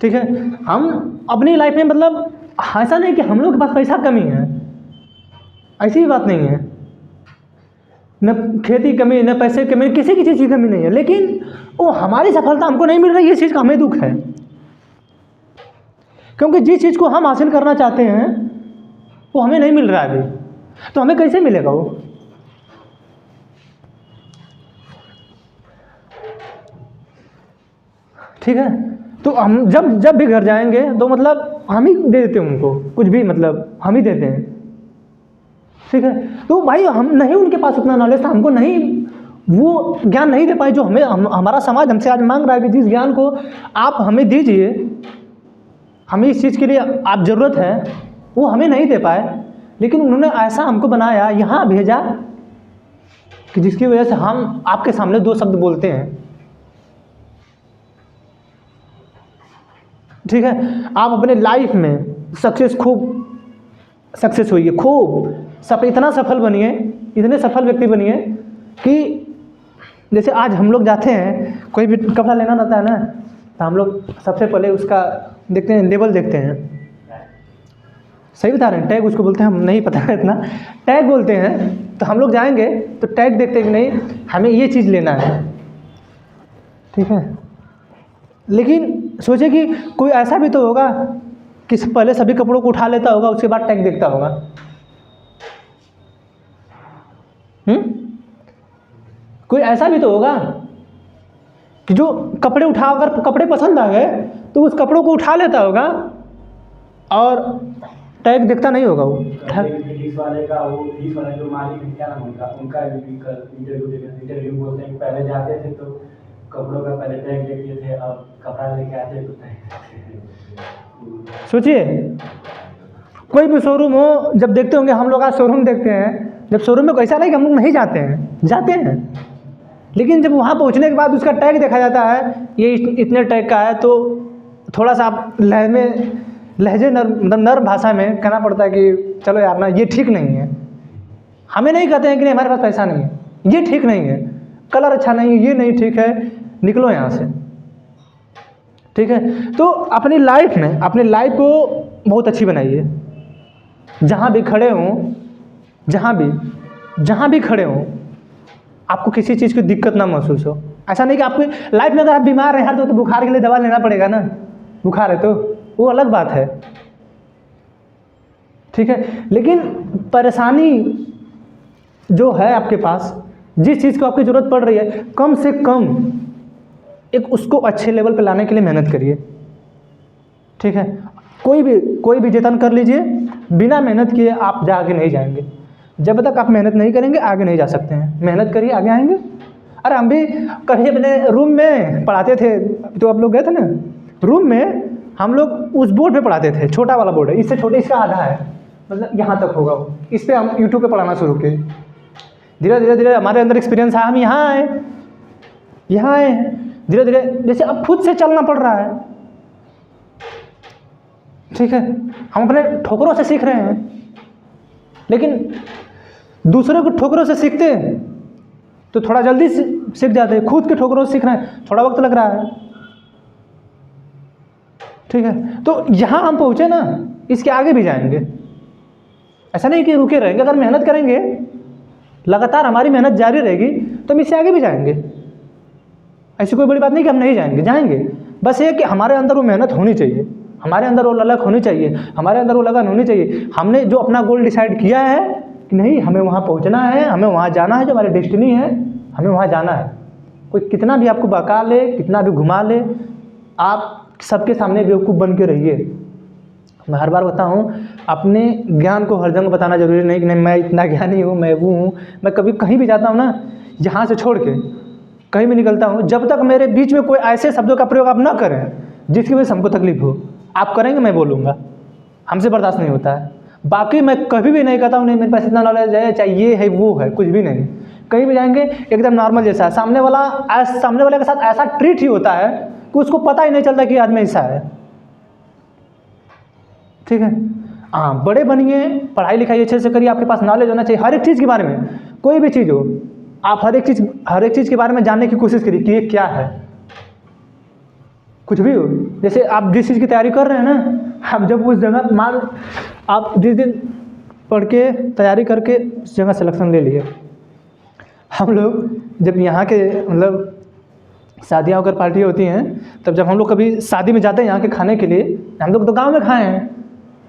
ठीक है, हम अपनी लाइफ में मतलब ऐसा नहीं कि हम लोग के पास पैसा कमी है, ऐसी भी बात नहीं है, न खेती कमी, न पैसे कमी, किसी की चीज़ की कमी नहीं है, लेकिन वो हमारी सफलता हमको नहीं मिल रही, ये चीज़ का हमें दुख है। क्योंकि जिस चीज़ को हम हासिल करना चाहते हैं वो हमें नहीं मिल रहा है अभी, तो हमें कैसे मिलेगा वो। ठीक है, तो हम जब भी घर जाएंगे तो मतलब हम ही दे देते हैं उनको, कुछ भी मतलब हम ही देते हैं। ठीक है, तो भाई हम नहीं, उनके पास उतना नॉलेज था, हमको नहीं वो ज्ञान नहीं दे पाए जो हमारा समाज हमसे आज मांग रहा है कि जिस ज्ञान को आप हमें दीजिए, हमें इस चीज़ के लिए आप ज़रूरत है, वो हमें नहीं दे पाए। लेकिन उन्होंने ऐसा हमको बनाया, यहाँ भेजा कि जिसकी वजह से हम आपके सामने 2 शब्द बोलते हैं। ठीक है, आप अपने लाइफ में खूब सक्सेस होइए, खूब इतना सफल बनिए, इतने सफल व्यक्ति बनिए कि जैसे आज हम लोग जाते हैं, कोई भी कपड़ा लेना रहता है ना, तो हम लोग सबसे पहले उसका देखते हैं, लेबल देखते हैं। सही बता रहे हैं, टैग उसको बोलते हैं, हम नहीं पता है इतना, टैग बोलते हैं। तो हम लोग जाएंगे तो टैग देखते हैं कि नहीं हमें ये चीज़ लेना है। ठीक है, लेकिन सोचे कि कोई ऐसा भी तो होगा कि पहले सभी कपड़ों को उठा लेता होगा, उसके बाद टैग देखता होगा। कोई ऐसा भी तो होगा कि जो कपड़े उठा, अगर कपड़े पसंद आ गए तो उस कपड़ों को उठा लेता होगा और टैग देखता नहीं होगा। वो पुलिस वाले का, वो पुलिस वाले जो मालिक है, क्या नाम उनका इंटरव्यू बोलते हैं, पहले जाते थे तो कपड़ों का पहले टैग देखते थे, अब कपड़ा लेके आते तो सोचिए, कोई भी शोरूम हो, जब देखते होंगे हम लोग, आज शोरूम देखते हैं, जब शोरूम में ऐसा नहीं कि हम लोग नहीं जाते हैं, जाते हैं। लेकिन जब वहाँ पहुँचने के बाद उसका टैग देखा जाता है, ये इतने टैग का है, तो थोड़ा सा आप लहजे मतलब नर्म भाषा में कहना पड़ता है कि चलो यार ना, ये ठीक नहीं है। हमें नहीं कहते हैं कि नहीं हमारे पास पैसा नहीं है, ये ठीक नहीं है, कलर अच्छा नहीं है, ये नहीं ठीक है, निकलो यहाँ से। ठीक है, तो अपनी लाइफ को बहुत अच्छी बनाइए। जहाँ भी खड़े हों, जहाँ भी खड़े हों, आपको किसी चीज़ की दिक्कत ना महसूस हो। ऐसा नहीं कि आपकी लाइफ में अगर आप बीमार हैं तो बुखार के लिए दवा लेना पड़ेगा ना, बुखार है तो वो अलग बात है। ठीक है, लेकिन परेशानी जो है आपके पास, जिस चीज़ को आपकी ज़रूरत पड़ रही है, कम से कम एक उसको अच्छे लेवल पे लाने के लिए मेहनत करिए। ठीक है, कोई भी जतन कर लीजिए, बिना मेहनत किए आप आगे नहीं जाएंगे। जब तक आप मेहनत नहीं करेंगे आगे नहीं जा सकते हैं। मेहनत करिए, आगे आएंगे। अरे हम भी कभी अपने रूम में पढ़ाते थे, तो आप लोग गए थे ना रूम में, हम लोग उस बोर्ड पे पढ़ाते थे, छोटा वाला बोर्ड है, इससे छोटे इसका आधा है, मतलब यहाँ तक होगा वो। इस पर हम यूट्यूब पे पढ़ाना शुरू किए। धीरे धीरे हमारे अंदर एक्सपीरियंस आया, हम यहाँ आए धीरे धीरे, जैसे अब खुद से चलना पड़ रहा है। ठीक है, हम अपने ठोकरों से सीख रहे हैं, लेकिन दूसरे को ठोकरों से सीखते तो थोड़ा जल्दी सीख जाते हैं। खुद के ठोकरों से सीख रहे हैं, थोड़ा वक्त लग रहा है। ठीक है, तो यहाँ हम पहुँचे ना, इसके आगे भी जाएंगे। ऐसा नहीं कि रुके रहेंगे, अगर मेहनत करेंगे, लगातार हमारी मेहनत जारी रहेगी तो हम इससे आगे भी जाएंगे। ऐसी कोई बड़ी बात नहीं कि हम नहीं जाएंगे। बस ये कि हमारे अंदर वो मेहनत होनी चाहिए, हमारे अंदर वो ललक होनी चाहिए, हमारे अंदर वो लगन होनी चाहिए। हमने जो अपना गोल डिसाइड किया है कि नहीं, हमें वहाँ पहुँचना है, हमें वहाँ जाना है, जो हमारी डेस्टिनी है, हमें वहाँ जाना है। कोई कितना भी आपको बहका ले, कितना भी घुमा ले, आप सबके सामने बेवकूफ़ बन के रहिए। मैं हर बार बताऊँ, अपने ज्ञान को हर जगह बताना जरूरी नहीं कि नहीं मैं इतना ज्ञानी हूँ, मैं वो हूँ। मैं कभी कहीं भी जाता हूँ ना, यहाँ से छोड़ के कहीं भी निकलता हूँ, जब तक मेरे बीच में कोई ऐसे शब्दों का प्रयोग आप ना करें जिसकी वजह से हमको तकलीफ हो। आप करेंगे, मैं बोलूँगा, हमसे बर्दाश्त नहीं होता है। बाकी मैं कभी भी नहीं कहता हूँ नहीं मेरे पास इतना नॉलेज है, चाहे ये है वो है, कुछ भी नहीं। कहीं भी जाएंगे एकदम नॉर्मल जैसा, सामने वाले के साथ ऐसा ट्रीट ही होता है कि उसको पता ही नहीं चलता कि आदमी ऐसा है। ठीक है, हाँ, बड़े बनिए, पढ़ाई लिखाई अच्छे से करिए, आपके पास नॉलेज होना चाहिए हर एक चीज़ के बारे में। कोई भी चीज़ हो, आप हर एक चीज़ के बारे में जानने की कोशिश करिए कि ये क्या है। कुछ भी हो, जैसे आप जिस चीज़ की तैयारी कर रहे हैं ना, आप जब उस जगह आप जिस दिन पढ़ के तैयारी करके उस जगह सिलेक्शन ले लिए। हम लोग जब यहाँ के मतलब शादियाँ होकर पार्टी होती हैं, तब जब हम लोग कभी शादी में जाते हैं यहाँ के खाने के लिए, हम लोग तो गाँव में खाए हैं,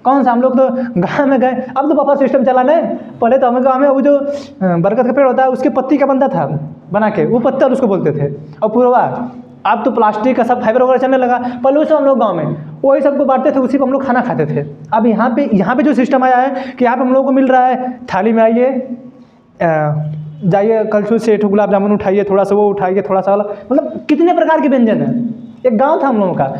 कौन सा, हम लोग तो गाँव में गए। अब तो पापा सिस्टम चलाने, पहले तो हमें गाँव में वो जो बरगद का पेड़ होता है उसके पत्ती का बनता था बना के, वो पत्तल उसको बोलते थे, और पूरा। अब तो प्लास्टिक का सब फाइबर वगैरह चलने लगा, पहले उसे हम लोग गाँव में वही सबको बांटते थे, उसी पर हम लोग खाना खाते थे। अब यहाँ पे जो सिस्टम आया है कि यहाँ पे हम लोगों को मिल रहा है, थाली में आइए, जाइए कलछुल से गुलाब जामुन उठाइए, थोड़ा सा वो उठाइए, थोड़ा सा, मतलब कितने प्रकार के व्यंजन हैं। एक गाँव था हम लोगों का।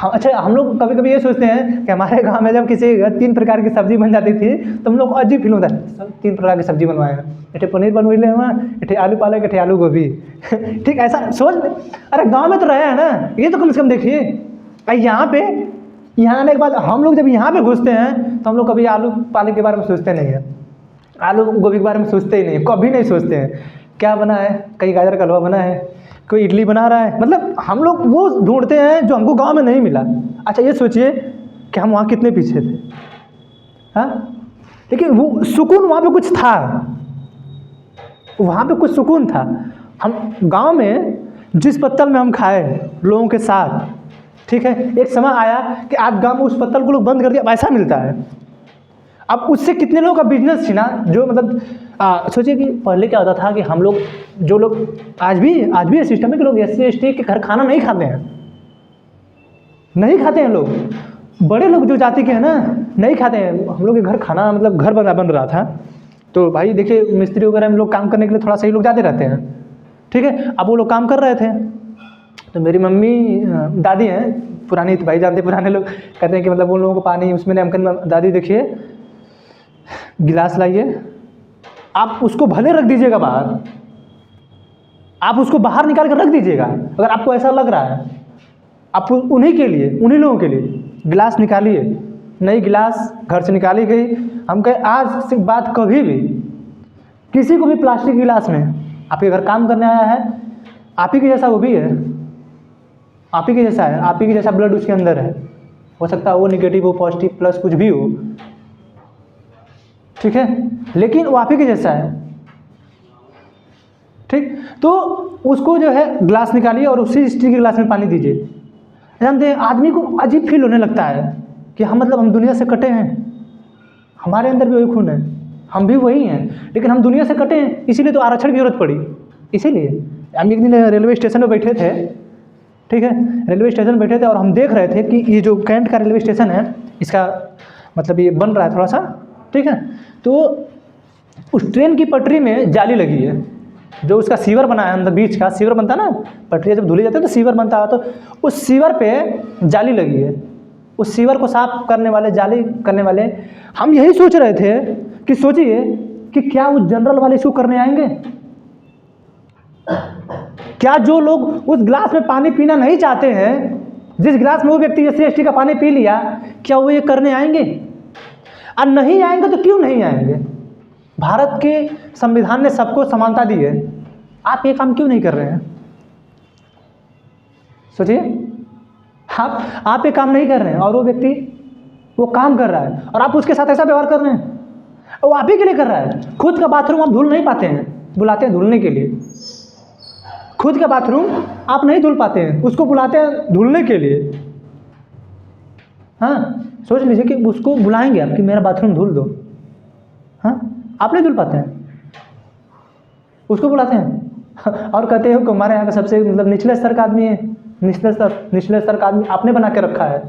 अच्छा, हम लोग कभी कभी ये सोचते हैं कि हमारे गांव में जब किसी 3 प्रकार की सब्जी बन जाती थी तो हम लोग को अजीब फील होता है, सब 3 प्रकार की सब्जी बनवाए हैं, इठे पनीर बनवा ले, वहाँ इठे आलू पालक, इठे आलू गोभी। ठीक, ऐसा सोच, अरे गांव में तो रहे हैं ना, ये तो कम से कम देखिए। यहाँ आने के बाद हम लोग जब यहाँ पे घुसते हैं तो हम लोग कभी आलू पालक के बारे में सोचते नहीं है, आलू गोभी के बारे में सोचते ही नहीं, कभी नहीं सोचते हैं क्या बना है, कहीं गाजर का हलवा बना है, कोई इडली बना रहा है। मतलब हम लोग वो ढूंढते हैं जो हमको गांव में नहीं मिला। अच्छा, ये सोचिए कि हम वहाँ कितने पीछे थे, हाँ, लेकिन वो सुकून वहाँ पे कुछ था, वहाँ पे कुछ सुकून था। हम गांव में जिस पत्तल में हम खाए लोगों के साथ, ठीक है, एक समय आया कि आज गांव में उस पत्तल को लोग बंद कर दिया, वैसा मिलता है। अब उससे कितने लोगों का बिजनेस छीना, जो मतलब सोचिए कि पहले क्या होता था कि हम लोग जो लोग आज भी सिस्टम है कि लोग SC/ST के घर खाना नहीं खाते हैं लोग, बड़े लोग जो जाति के हैं ना नहीं खाते हैं। हम लोग के घर खाना मतलब घर बन रहा था, तो भाई देखिए मिस्त्री वगैरह में लोग काम करने के लिए थोड़ा सही लोग जाते रहते हैं। ठीक है, अब वो लोग काम कर रहे थे, तो मेरी मम्मी दादी हैं पुरानी, तो भाई जानते पुराने लोग कहते हैं कि मतलब उन लोगों को पानी उसमें नमकीन, दादी देखिए गिलास लाइए, आप उसको भले रख दीजिएगा बाहर, आप उसको बाहर निकाल कर रख दीजिएगा। अगर आपको ऐसा लग रहा है, आप उन्हीं के लिए, उन्हीं लोगों के लिए गिलास निकालिए। नई गिलास घर से निकाली गई, हम कहे आज से बात कभी भी किसी को भी प्लास्टिक गिलास में आपके घर काम करने आया है, आप ही के जैसा वो भी है, आप ही के जैसा है, आप ही के जैसा ब्लड उसके अंदर है, हो सकता है वो निगेटिव हो, पॉजिटिव, प्लस कुछ भी हो, ठीक है, लेकिन वो आप ही के जैसा है, ठीक। तो उसको जो है ग्लास निकालिए और उसी स्टील के गिलास में पानी दीजिए। जानते हैं आदमी को अजीब फील होने लगता है कि हम मतलब हम दुनिया से कटे हैं, हमारे अंदर भी वही खून है, हम भी वही हैं, लेकिन हम दुनिया से कटे हैं, इसीलिए तो आरक्षण की जरूरत पड़ी। इसीलिए हम एक दिन रेलवे स्टेशन पर बैठे थे, ठीक है, रेलवे स्टेशन बैठे थे और हम देख रहे थे कि ये जो कैंट का रेलवे स्टेशन है, इसका मतलब ये बन रहा है थोड़ा सा, ठीक है। तो उस ट्रेन की पटरी में जाली लगी है, जो उसका सीवर बना है, अंदर बीच का सीवर बनता है ना, पटरी जब धुली जाती है तो सीवर बनता है, तो उस सीवर पे जाली लगी है। उस सीवर को साफ करने वाले, जाली करने वाले, हम यही सोच रहे थे कि सोचिए कि क्या वो जनरल वाले इसको करने आएंगे? क्या जो लोग उस गिलास में पानी पीना नहीं चाहते हैं, जिस गिलास में वो व्यक्ति SC/ST का पानी पी लिया, क्या वो ये करने आएंगे? और नहीं आएंगे तो क्यों नहीं आएंगे? भारत के संविधान ने सबको समानता दी है, आप ये काम क्यों नहीं कर रहे हैं? सोचिए, आप ये काम नहीं कर रहे हैं और वो व्यक्ति वो काम कर रहा है और आप उसके साथ ऐसा व्यवहार कर रहे हैं। वो आप ही के लिए कर रहा है। खुद का बाथरूम आप धुल नहीं पाते हैं, बुलाते हैं धुलने के लिए। खुद का बाथरूम आप नहीं धुल पाते हैं, उसको बुलाते हैं धुलने के लिए। हाँ, सोच लीजिए कि उसको बुलाएंगे आप कि मेरा बाथरूम धुल दो, हाँ, आप नहीं धुल पाते हैं, उसको बुलाते हैं और कहते हो कि हमारे यहाँ का सबसे मतलब निचले स्तर का आदमी है, निचले स्तर का आदमी आपने बना के रखा है।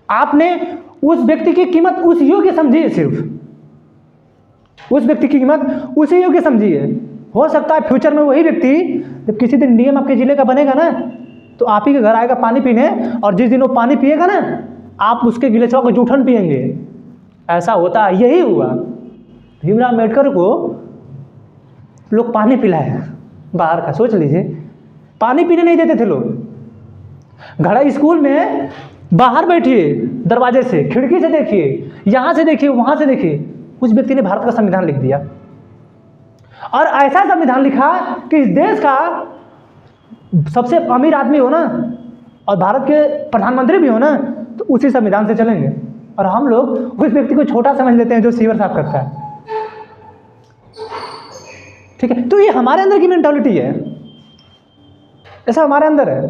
आपने उस व्यक्ति की कीमत उस योग्य समझी है, सिर्फ उस व्यक्ति की कीमत उसी योग्य समझी है। हो सकता है फ्यूचर में वही व्यक्ति जब किसी दिन DM आपके जिले का बनेगा ना, तो आप ही के घर आएगा पानी पीने, और जिस दिन वो पानी पिएगा ना, आप उसके गिले चौक जूठन पिएंगे। ऐसा होता है, यही हुआ। भीमराव अम्बेडकर को लोग पानी पिलाए बाहर का, सोच लीजिए, पानी पीने नहीं देते थे लोग। घड़ा स्कूल में बाहर बैठिए, दरवाजे से, खिड़की से देखिए, यहाँ से देखिए, वहाँ से देखिए, उस व्यक्ति ने भारत का संविधान लिख दिया। और ऐसा संविधान लिखा कि इस देश का सबसे अमीर आदमी हो ना और भारत के प्रधानमंत्री भी हो ना, तो उसी संविधान से चलेंगे। और हम लोग उस व्यक्ति को छोटा समझ लेते हैं जो सीवर साफ करता है, ठीक है। तो ये हमारे अंदर की मेंटालिटी है, ऐसा हमारे अंदर है।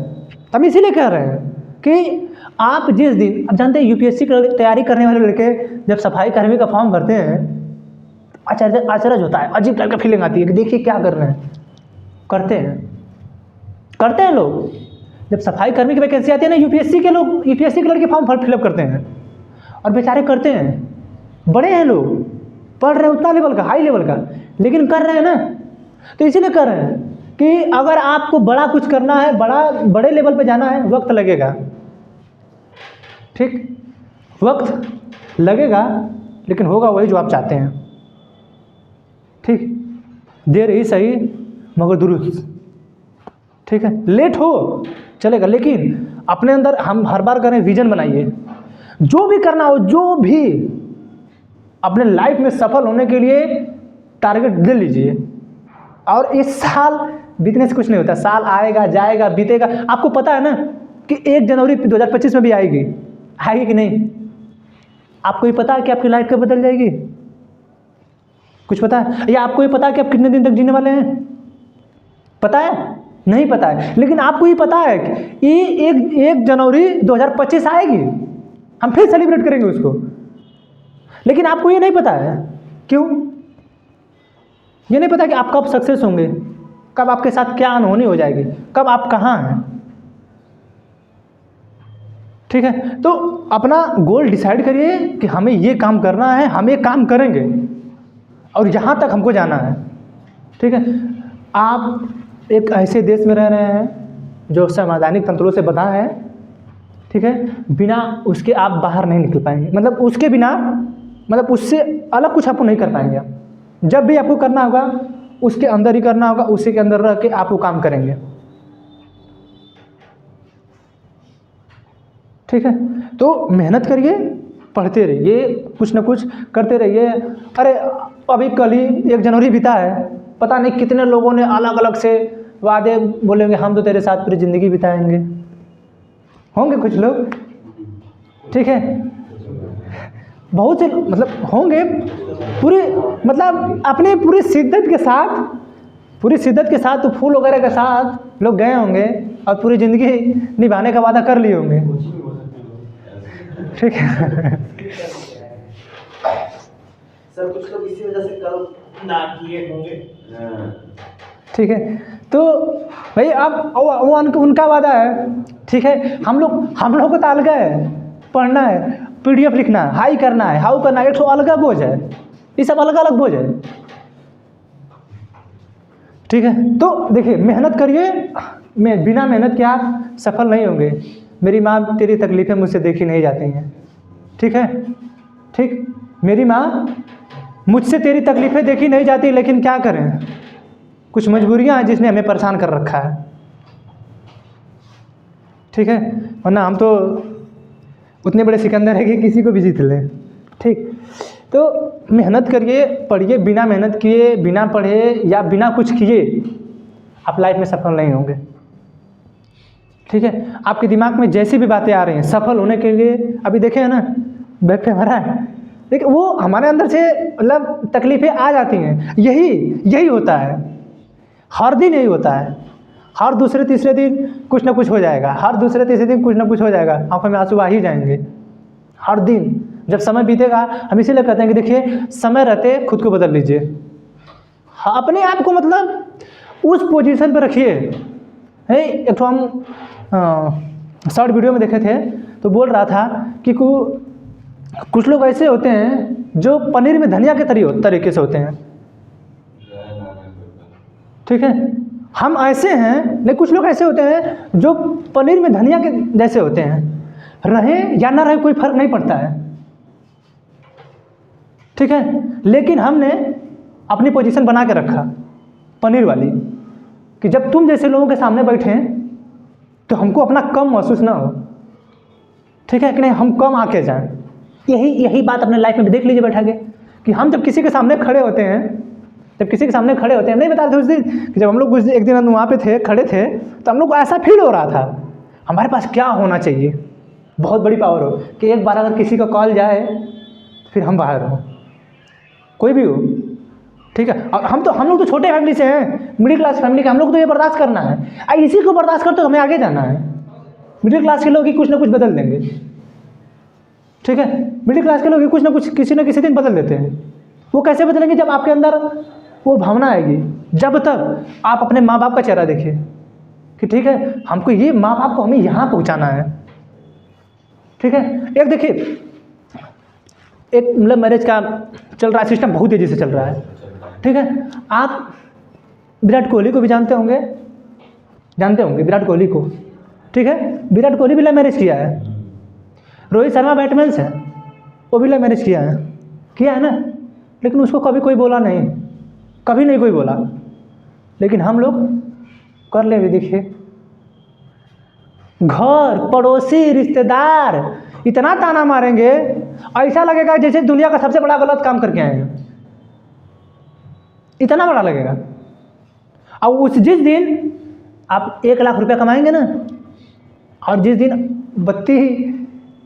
हम इसीलिए कह रहे हैं कि आप जिस दिन, आप जानते हैं UPSC की तैयारी करने वाले लड़के जब सफाई कर्मी का फॉर्म भरते हैं, आश्चर्य होता है, अजीब टाइप का फीलिंग आती है कि देखिए क्या कर रहे हैं। करते हैं लोग। जब सफाई कर्मी की वैकेंसी आती है ना, UPSC के लोग, UPSC के लड़के फॉर्म फिलअप करते हैं और बेचारे करते हैं। बड़े हैं लोग, पढ़ रहे हैं उतना लेवल का, हाई लेवल का, लेकिन कर रहे हैं ना। तो इसीलिए कर रहे हैं कि अगर आपको बड़ा कुछ करना है, बड़े लेवल पे जाना है, वक्त लगेगा, ठीक, वक्त लगेगा, लेकिन होगा वही जो आप चाहते हैं, ठीक। देर ही सही मगर दुरुस्त, ठीक है। लेट हो चलेगा, लेकिन अपने अंदर हम हर बार करें, विजन बनाइए। जो भी करना हो, जो भी अपने लाइफ में सफल होने के लिए टारगेट ले लीजिए। और इस साल बीतने से कुछ नहीं होता, साल आएगा जाएगा बीतेगा। आपको पता है ना कि 1 जनवरी 2025 में भी आएगी कि नहीं? आपको ये पता है कि आपकी लाइफ कब बदल जाएगी? कुछ पता है? या आपको ये पता है कि आप कितने दिन तक जीने वाले हैं? पता है? नहीं पता है। लेकिन आपको ये पता है कि ये 1 जनवरी 2025 आएगी, हम फिर सेलिब्रेट करेंगे उसको। लेकिन आपको ये नहीं पता है, क्यों? ये नहीं पता कि आप कब सक्सेस होंगे, कब आपके साथ क्या अनहोनी हो जाएगी, कब आप कहाँ हैं, ठीक है। तो अपना गोल डिसाइड करिए कि हमें ये काम करना है, हम ये काम करेंगे और यहाँ तक हमको जाना है, ठीक है। आप एक ऐसे देश में रह रहे हैं जो संवैधानिक तंत्रों से बंधा है, ठीक है। बिना उसके आप बाहर नहीं निकल पाएंगे, मतलब उसके बिना, मतलब उससे अलग कुछ आपको नहीं कर पाएंगे आप। जब भी आपको करना होगा उसके अंदर ही करना होगा, उसी के अंदर रह के आप वो काम करेंगे। ठीक है, तो मेहनत करिए, पढ़ते रहिए, कुछ ना कुछ करते रहिए। अरे अभी कल ही 1 जनवरी बीता है, पता नहीं कितने लोगों ने अलग अलग से वादे बोलेंगे, हम तो तेरे साथ पूरी ज़िंदगी बिताएंगे। होंगे कुछ लोग, ठीक है, बहुत से मतलब होंगे, पूरी मतलब अपने पूरी शिद्दत के साथ तो फूल वगैरह के साथ लोग गए होंगे और पूरी ज़िंदगी निभाने का वादा कर लिए होंगे। ठीक है सर कुछ लोग इसी वजह से कल ना किए होंगे। ठीक है, तो भाई अब वो उनका वादा है। ठीक है, हम लोग को तो अलग है, पढ़ना है, PDF लिखना है, हाई करना है, हाउ करना है, एक तो अलग बोझ है, ये सब अलग अलग बोझ है। ठीक है, तो देखिए मेहनत करिए, बिना मेहनत के आप सफल नहीं होंगे। मेरी माँ तेरी तकलीफ़ें मुझसे देखी नहीं जाती हैं। ठीक है, ठीक, मेरी माँ मुझसे तेरी तकलीफ़ें देखी नहीं जाती, लेकिन क्या करें, कुछ मजबूरियाँ हैं जिसने हमें परेशान कर रखा है। ठीक है, वरना हम तो उतने बड़े सिकंदर है कि किसी को भी जीत लें। ठीक, तो मेहनत करिए, पढ़िए, बिना मेहनत किए, बिना पढ़े या बिना कुछ किए आप लाइफ में सफल नहीं होंगे। ठीक है, आपके दिमाग में जैसी भी बातें आ रही हैं सफल होने के लिए, अभी देखे है ना बैक पे हमारा है, देखिए वो हमारे अंदर से मतलब तकलीफ़ें आ जाती हैं। यही होता है, हर दिन यही होता है, हर दूसरे तीसरे दिन कुछ ना कुछ हो जाएगा, हर दूसरे तीसरे दिन कुछ ना कुछ हो जाएगा, आंखों में आंसू आ ही जाएंगे हर दिन। जब समय बीतेगा, हम इसीलिए कहते हैं कि देखिए समय रहते खुद को बदल लीजिए। हाँ, अपने आप को मतलब उस पोजीशन पर रखिए। एक तो हम शॉर्ट वीडियो में देखे थे तो बोल रहा था कि कुछ लोग ऐसे होते हैं जो पनीर में धनिया के तरीके से होते हैं। ठीक है, हम ऐसे हैं, लेकिन कुछ लोग ऐसे होते हैं जो पनीर में धनिया के जैसे होते हैं। रहे या ना रहे कोई फर्क नहीं पड़ता है। ठीक है, लेकिन हमने अपनी पोजीशन बना के रखा पनीर वाली, कि जब तुम जैसे लोगों के सामने बैठे तो हमको अपना कम महसूस ना हो। ठीक है कि नहीं, हम कम आके जाएं। यही बात अपने लाइफ में देख लीजिए बैठा के, कि हम जब किसी के सामने खड़े होते हैं, नहीं बता रहे थे उस दिन कि जब हम लोग उस एक दिन वहाँ पे थे, खड़े थे, तो हम लोग को ऐसा फील हो रहा था हमारे पास क्या होना चाहिए, बहुत बड़ी पावर हो कि एक बार अगर किसी का कॉल जाए फिर हम बाहर हो, कोई भी हो। ठीक है, और हम लोग तो छोटे फैमिली से हैं, मिडिल क्लास फैमिली के, हम लोग को तो ये बर्दाश्त करना है। इसी को बर्दाश्त कर तो हमें आगे जाना है। मिडिल क्लास के लोग ही कुछ ना कुछ बदल देंगे। ठीक है, मिडिल क्लास के लोग ही कुछ ना कुछ किसी न किसी दिन बदल देते हैं। वो कैसे बदलेंगे, जब आपके अंदर वो भावना आएगी। जब तक आप अपने माँ बाप का चेहरा देखिए कि ठीक है हमको ये माँ बाप को हमें यहाँ पहुँचाना है। ठीक है, एक देखिए, एक मतलब मैरिज का चल रहा है सिस्टम, बहुत तेज़ी से चल रहा है। ठीक है, आप विराट कोहली को भी जानते होंगे विराट कोहली को। ठीक है, विराट कोहली भी लव मैरिज किया है। रोहित शर्मा बैट्समैन है, वो भी लव मैरिज किया है ना, लेकिन उसको कभी कोई बोला नहीं, कभी नहीं कोई बोला। लेकिन हम लोग कर ले भी, देखिए घर, पड़ोसी, रिश्तेदार इतना ताना मारेंगे, ऐसा लगेगा जैसे दुनिया का सबसे बड़ा गलत काम करके आए हैं, इतना बड़ा लगेगा। और जिस दिन आप 1 लाख रुपया कमाएंगे ना, और जिस दिन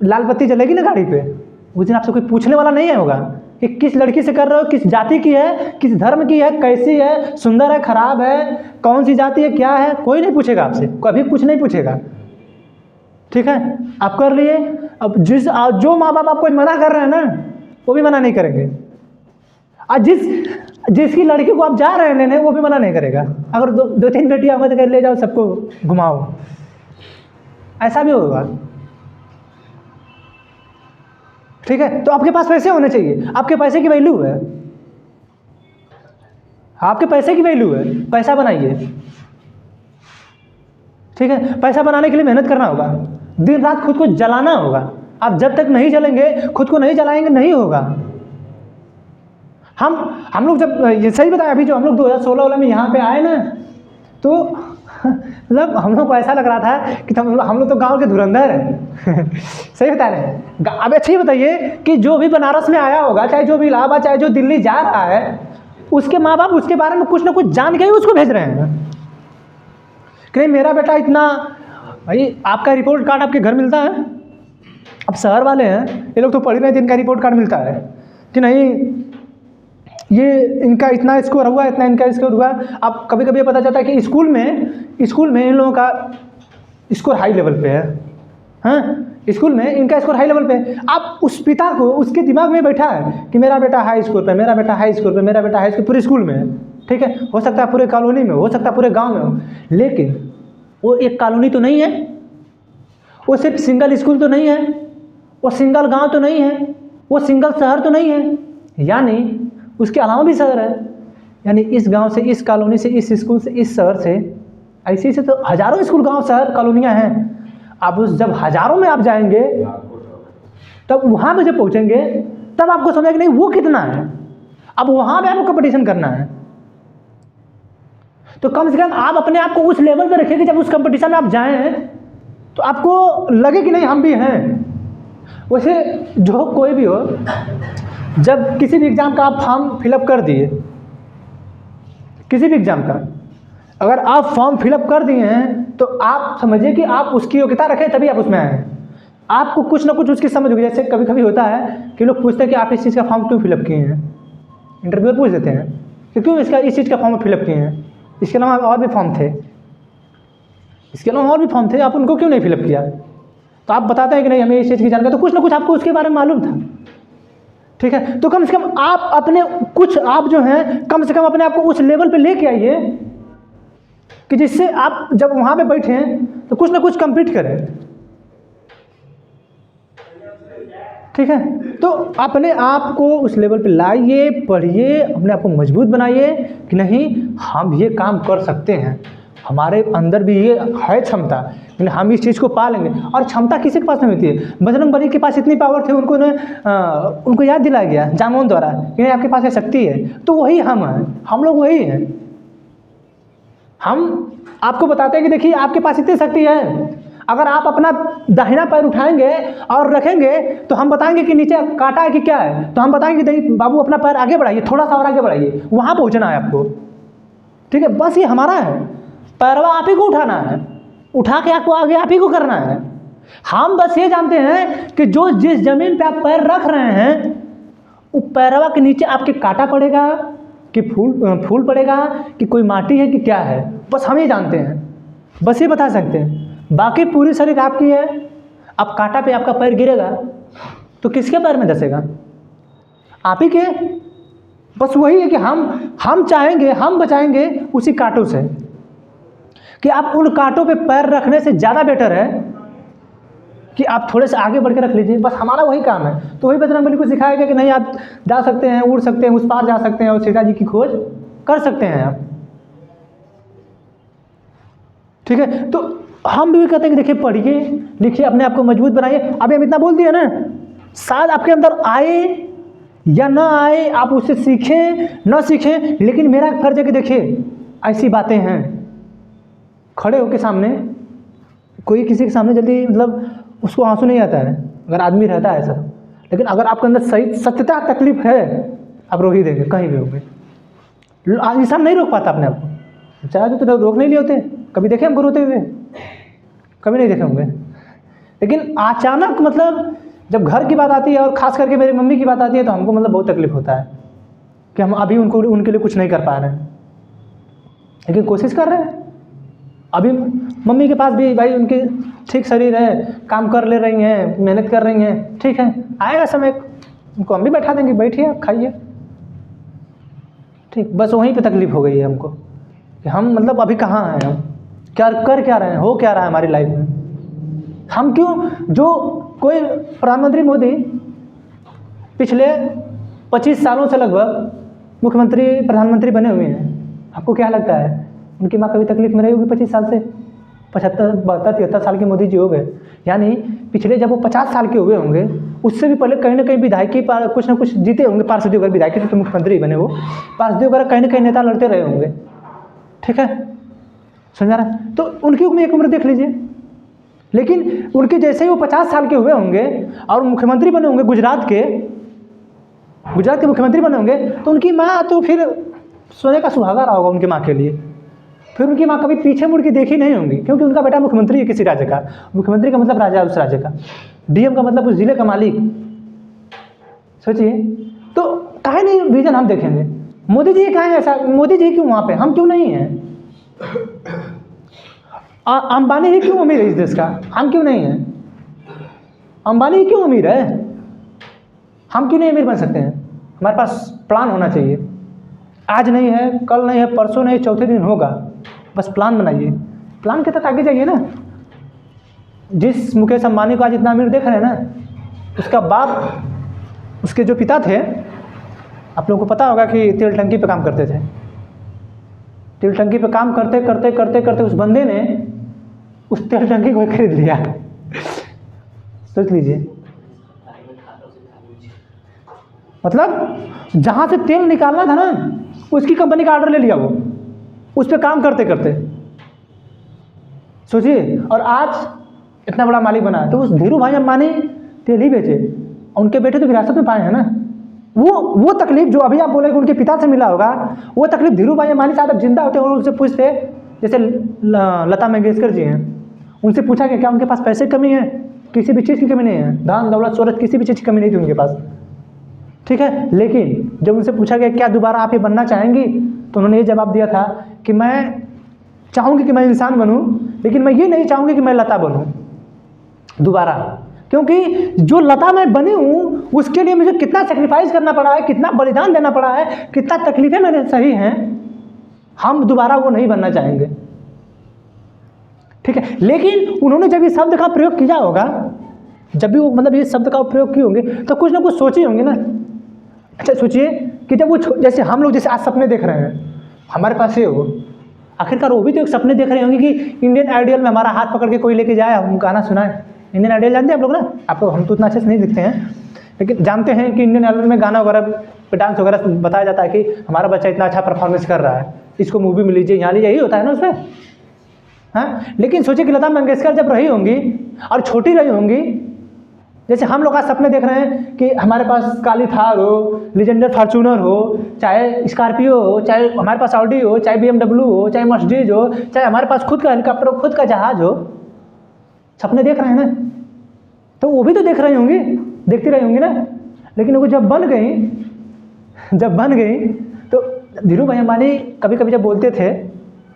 लाल बत्ती जलेगी ना गाड़ी पे, उस दिन आपसे कोई पूछने वाला नहीं होगा कि किस लड़की से कर रहे हो, किस जाति की है, किस धर्म की है, कैसी है, सुंदर है, खराब है, कौन सी जाति है, क्या है, कोई नहीं पूछेगा आपसे, कभी कुछ नहीं पूछेगा। ठीक है, आप कर लिए। अब जो माँ बाप आपको मना कर रहे हैं ना, वो भी मना नहीं करेंगे। और जिसकी लड़की को आप जा रहे हैं लेने, वो भी मना नहीं करेगा। अगर 2-3 बेटियाँ होंगे तो कह ले जाओ, सबको घुमाओ, ऐसा भी होगा। ठीक है, तो आपके पास पैसे होने चाहिए, आपके पैसे की वैल्यू है, आपके पैसे की वैल्यू है, पैसा बनाइए। ठीक है, पैसा बनाने के लिए मेहनत करना होगा, दिन रात खुद को जलाना होगा। आप जब तक नहीं जलेंगे, खुद को नहीं जलाएंगे, नहीं होगा। हम लोग जब ये सही बताया, अभी जो हम लोग 2016 में यहाँ पे आए ना, तो मतलब हम लोग को ऐसा लग रहा था कि हम लोग तो गांव के धुरंधर हैं। सही बता रहे हैं। अब अच्छा ही बताइए कि जो भी बनारस में आया होगा, चाहे जो भी इलाहाबाद, चाहे जो दिल्ली जा रहा है, उसके माँ बाप उसके बारे में कुछ ना कुछ जान के ही उसको भेज रहे हैं कि नहीं मेरा बेटा इतना। भाई आपका रिपोर्ट कार्ड आपके घर मिलता है? अब शहर वाले हैं, ये लोग तो पढ़ रहे थे, इनका रिपोर्ट कार्ड मिलता है कि नहीं ये इनका इतना स्कोर हुआ, इतना इनका स्कोर हुआ। अब कभी कभी पता चलता है कि स्कूल में इन लोगों का स्कोर हाई लेवल पे है। हाँ, स्कूल में इनका स्कोर हाई लेवल पे है। अब उस पिता को उसके दिमाग में बैठा है कि मेरा बेटा हाई स्कोर पे, मेरा बेटा हाई स्कोर पे, मेरा बेटा हाई स्कोर, पूरे स्कूल में, ठीक है, हो सकता है पूरे कॉलोनी में, हो सकता है पूरे गाँव में हो, लेकिन वो एक कॉलोनी तो नहीं है, वो सिर्फ सिंगल स्कूल तो नहीं है, वो सिंगल गांव तो नहीं है, वो सिंगल शहर तो नहीं है, यानी उसके अलावा भी शहर है। यानी इस गांव से, इस कॉलोनी से, इस स्कूल से, इस शहर से, ऐसे से तो हज़ारों स्कूल, गांव, शहर, कॉलोनियाँ हैं। अब उस जब हज़ारों में आप जाएंगे, तब वहाँ पे जब पहुँचेंगे, तब आपको समझ कि नहीं वो कितना है। अब वहाँ पे आपको कंपटीशन करना है, तो कम से कम आप अपने आप को उस लेवल पे रखिए कि जब उस कंपटीशन में आप जाएं तो आपको लगे कि नहीं हम भी हैं। वैसे जो कोई भी हो, जब किसी भी एग्ज़ाम का आप फॉर्म फिलअप कर दिए, किसी भी एग्ज़ाम का अगर आप फॉर्म फिलअप कर दिए हैं, तो आप समझिए कि आप उसकी योग्यता रखें तभी आप उसमें आए। आपको कुछ ना कुछ उसकी समझ होगी। जैसे कभी कभी होता है कि लोग पूछते हैं कि आप इस चीज़ का फॉर्म क्यों फिलअप किए हैं, इंटरव्यू पूछ देते हैं कि क्यों इस चीज़ का फॉर्म फिलअप किए हैं, इसके अलावा और भी फॉर्म थे, इसके अलावा और भी फॉर्म थे, आप उनको क्यों नहीं फिलअप किया। तो आप बताते हैं कि नहीं हमें इस चीज़ की जानकारी, तो कुछ ना कुछ आपको उसके बारे में मालूम था, ठीक है। तो कम से कम आप अपने कुछ, आप जो हैं कम से कम अपने आप को उस लेवल पे लेके आइए कि जिससे आप जब वहाँ पे बैठे हैं तो कुछ ना कुछ कंप्लीट करें, ठीक है। तो अपने आप को उस लेवल पे लाइए, पढ़िए, अपने आप को मजबूत बनाइए कि नहीं हम ये काम कर सकते हैं, हमारे अंदर भी ये है क्षमता, हम इस चीज़ को पा लेंगे। और क्षमता किसी के पास नहीं होती है। बजरंग बली के पास इतनी पावर थी, उनको याद दिलाया गया जामोन द्वारा कि नहीं आपके पास ये शक्ति है, तो वही हम हैं, हम लोग वही हैं। हम आपको बताते हैं कि देखिए आपके पास इतनी शक्ति है, अगर आप अपना दाहिना पैर उठाएंगे और रखेंगे तो हम बताएंगे कि नीचे कांटा है कि क्या है, तो हम बताएंगे कि नहीं बाबू अपना पैर आगे बढ़ाइए, थोड़ा सा और आगे बढ़ाइए, वहाँ पहुँचना है आपको, ठीक है। बस ये हमारा है, पैरवा आप ही को उठाना है, उठा के आपको आगे आप ही को करना है। हम बस ये जानते हैं कि जो जिस जमीन पे आप पैर रख रहे हैं, वो पैरवा के नीचे आपके कांटा पड़ेगा कि फूल पड़ेगा कि कोई माटी है कि क्या है, बस हम ये जानते हैं, बस ये बता सकते हैं। बाकी पूरी शरीर आपकी है। अब कांटा पे आपका पैर गिरेगा तो किसके पैर में धंसेगा, आप ही के। बस वही है कि हम चाहेंगे, हम बचाएंगे उसी कांटों से, कि आप उन कांटों पे पैर रखने से ज़्यादा बेटर है कि आप थोड़े से आगे बढ़ के रख लीजिए। बस हमारा वही काम है। तो वही बजरंगबली को सिखाया गया कि नहीं आप जा सकते हैं, उड़ सकते हैं, उस पार जा सकते हैं और सीता जी की खोज कर सकते हैं आप, ठीक है। तो हम भी कहते हैं कि देखिए पढ़िए, लिखिए, अपने आप को मजबूत बनाइए। अभी हम इतना बोल दिया ना, शायद आपके अंदर आए या ना आए, आप उससे सीखें ना सीखें, लेकिन मेरा फर्ज है कि देखिए ऐसी बातें हैं, खड़े होकर सामने, कोई किसी के सामने जल्दी मतलब उसको आंसू नहीं आता है अगर आदमी रहता है ऐसा, लेकिन अगर आपके अंदर सही सत्यता तकलीफ है, आप रोक ही देंगे, कहीं भी होंगे। इंसान नहीं रोक पाता अपने आप को, चाहे तो रोक नहीं लिए होते। कभी देखे हमको रोते हुए? कभी नहीं देखे होंगे। लेकिन अचानक मतलब जब घर की बात आती है और ख़ास करके मेरी मम्मी की बात आती है, तो हमको मतलब बहुत तकलीफ होता है कि हम अभी उनके लिए कुछ नहीं कर पा रहे हैं, लेकिन कोशिश कर रहे हैं। अभी मम्मी के पास भी भाई उनके ठीक शरीर है, काम कर ले रही हैं, मेहनत कर रही हैं, ठीक है, आएगा समय उनको हम भी बैठा देंगे, बैठिए आप खाइए, ठीक। बस वहीं पे तकलीफ हो गई है हमको कि हम मतलब अभी कहाँ हैं, हम क्या कर क्या रहे हैं, हो क्या रहा है हमारी लाइफ में, हम क्यों। जो कोई प्रधानमंत्री मोदी पिछले 25 सालों से लगभग मुख्यमंत्री प्रधानमंत्री बने हुए हैं, आपको क्या लगता है उनकी माँ कभी तकलीफ में रही होगी 25 साल से? 75, 72, 73 साल के मोदी जी हो गए, यानी पिछले जब वो 50 साल के हुए होंगे, उससे भी पहले कहीं ना कहीं विधायकी कुछ ना कुछ जीते होंगे, पार्षदी वगैरह, विधायकी से तो मुख्यमंत्री बने, वो पार्षदी वगैरह कहीं ना कहीं नेता लड़ते रहे होंगे। ठीक है, समझा रहा है? तो उनकी एक उम्र देख लीजिए, लेकिन उनके जैसे ही वो 50 साल के हुए होंगे और मुख्यमंत्री बने होंगे गुजरात के मुख्यमंत्री बने होंगे, तो उनकी माँ तो फिर सोने का सुहागा रहा होगा उनकी माँ के लिए। फिर उनकी माँ कभी पीछे मुड़ के देखी नहीं होंगी, क्योंकि उनका बेटा मुख्यमंत्री है किसी राज्य का। मुख्यमंत्री का मतलब राजा उस राज्य का, डीएम का मतलब उस जिले का मालिक। सोचिए, तो काहे नहीं विजन हम देखेंगे? मोदी जी कहाँ है? ऐसा मोदी जी क्यों वहाँ पे, हम क्यों नहीं हैं? अंबानी ही क्यों अमीर है इस देश का, हम क्यों नहीं हैं? अंबानी ही क्यों अमीर है, हम क्यों नहीं अमीर बन सकते हैं? हमारे पास प्लान होना चाहिए। आज नहीं है, कल नहीं है, परसों नहीं, चौथे दिन होगा। बस प्लान बनाइए, प्लान के तहत आगे जाइए ना। जिस मुकेश अंबानी को आज इतना अमीर देख रहे हैं ना, उसका बाप, उसके जो पिता थे, आप लोगों को पता होगा कि तेल टंकी पे काम करते थे। तेल टंकी पे काम करते करते करते करते उस बंदे ने उस तेल टंकी को खरीद लिया। सोच लीजिए, मतलब जहाँ से तेल निकालना था ना, उसकी कंपनी का ऑर्डर ले लिया वो, उस पर काम करते करते। सोचिए, और आज इतना बड़ा मालिक बना है। तो उस धीरू भाई अंबानी तेल ही बेचे, उनके बेटे तो विरासत में पाए हैं ना। वो तकलीफ जो अभी आप बोले कि उनके पिता से मिला होगा, वो तकलीफ धीरू भाई अंबानी साहब अब जिंदा होते और उनसे पूछते, जैसे लता मंगेशकर जी हैं, उनसे पूछा कि क्या उनके पास पैसे की कमी है? किसी भी चीज़ की कमी नहीं है, धन दौलत शोहरत किसी भी चीज़ की कमी नहीं थी उनके पास। ठीक है, लेकिन जब उनसे पूछा गया क्या दोबारा आप ये बनना चाहेंगी, तो उन्होंने ये जवाब दिया था कि मैं चाहूँगी कि मैं इंसान बनूँ, लेकिन मैं ये नहीं चाहूँगी कि मैं लता बनूँ दोबारा। क्योंकि जो लता मैं बनी हूँ, उसके लिए मुझे कितना सेक्रीफाइस करना पड़ा है, कितना बलिदान देना पड़ा है, कितना तकलीफें मेरे सही हैं, हम दोबारा वो नहीं बनना चाहेंगे। ठीक है, लेकिन उन्होंने जब इस शब्द का प्रयोग किया होगा, जब भी वो मतलब ये शब्द का प्रयोग किए होंगे, तो कुछ ना कुछ सोचे होंगे ना। अच्छा सोचिए कि जब वो जैसे हम लोग जैसे आज सपने देख रहे हैं, हमारे पास ये हो, आखिरकार वो भी तो एक सपने देख रहे होंगे कि इंडियन आइडियल में हमारा हाथ पकड़ के कोई लेके जाए, हम गाना सुनाए। इंडियन आइडियल जानते हैं आप लोग ना? आप लोग, हम तो उतना अच्छे से नहीं दिखते हैं, लेकिन जानते हैं कि इंडियन आइडियल में गाना वगैरह पे डांस वगैरह बताया जाता है कि हमारा बच्चा इतना अच्छा परफॉर्मेंस कर रहा है, इसको मूवी में लीजिए, यहाँ लीजिए, यही होता है ना उसमें। हाँ, लेकिन सोचिए कि लता मंगेशकर जब रही होंगी और छोटी रही होंगी, जैसे हम लोग आज सपने देख रहे हैं कि हमारे पास काली थार हो, लीजेंडर फॉर्च्यूनर हो, चाहे स्कॉर्पियो हो, चाहे हमारे पास ऑडी हो, चाहे BMW हो, चाहे मर्सिडीज हो, चाहे हमारे पास खुद का हेलीकॉप्टर हो, खुद का जहाज हो, सपने देख रहे हैं ना। तो वो भी तो देख रही होंगी, देखती रही होंगी ना। लेकिन वो जब बन गई तो धीरू भाई अंबानी कभी कभी जब बोलते थे,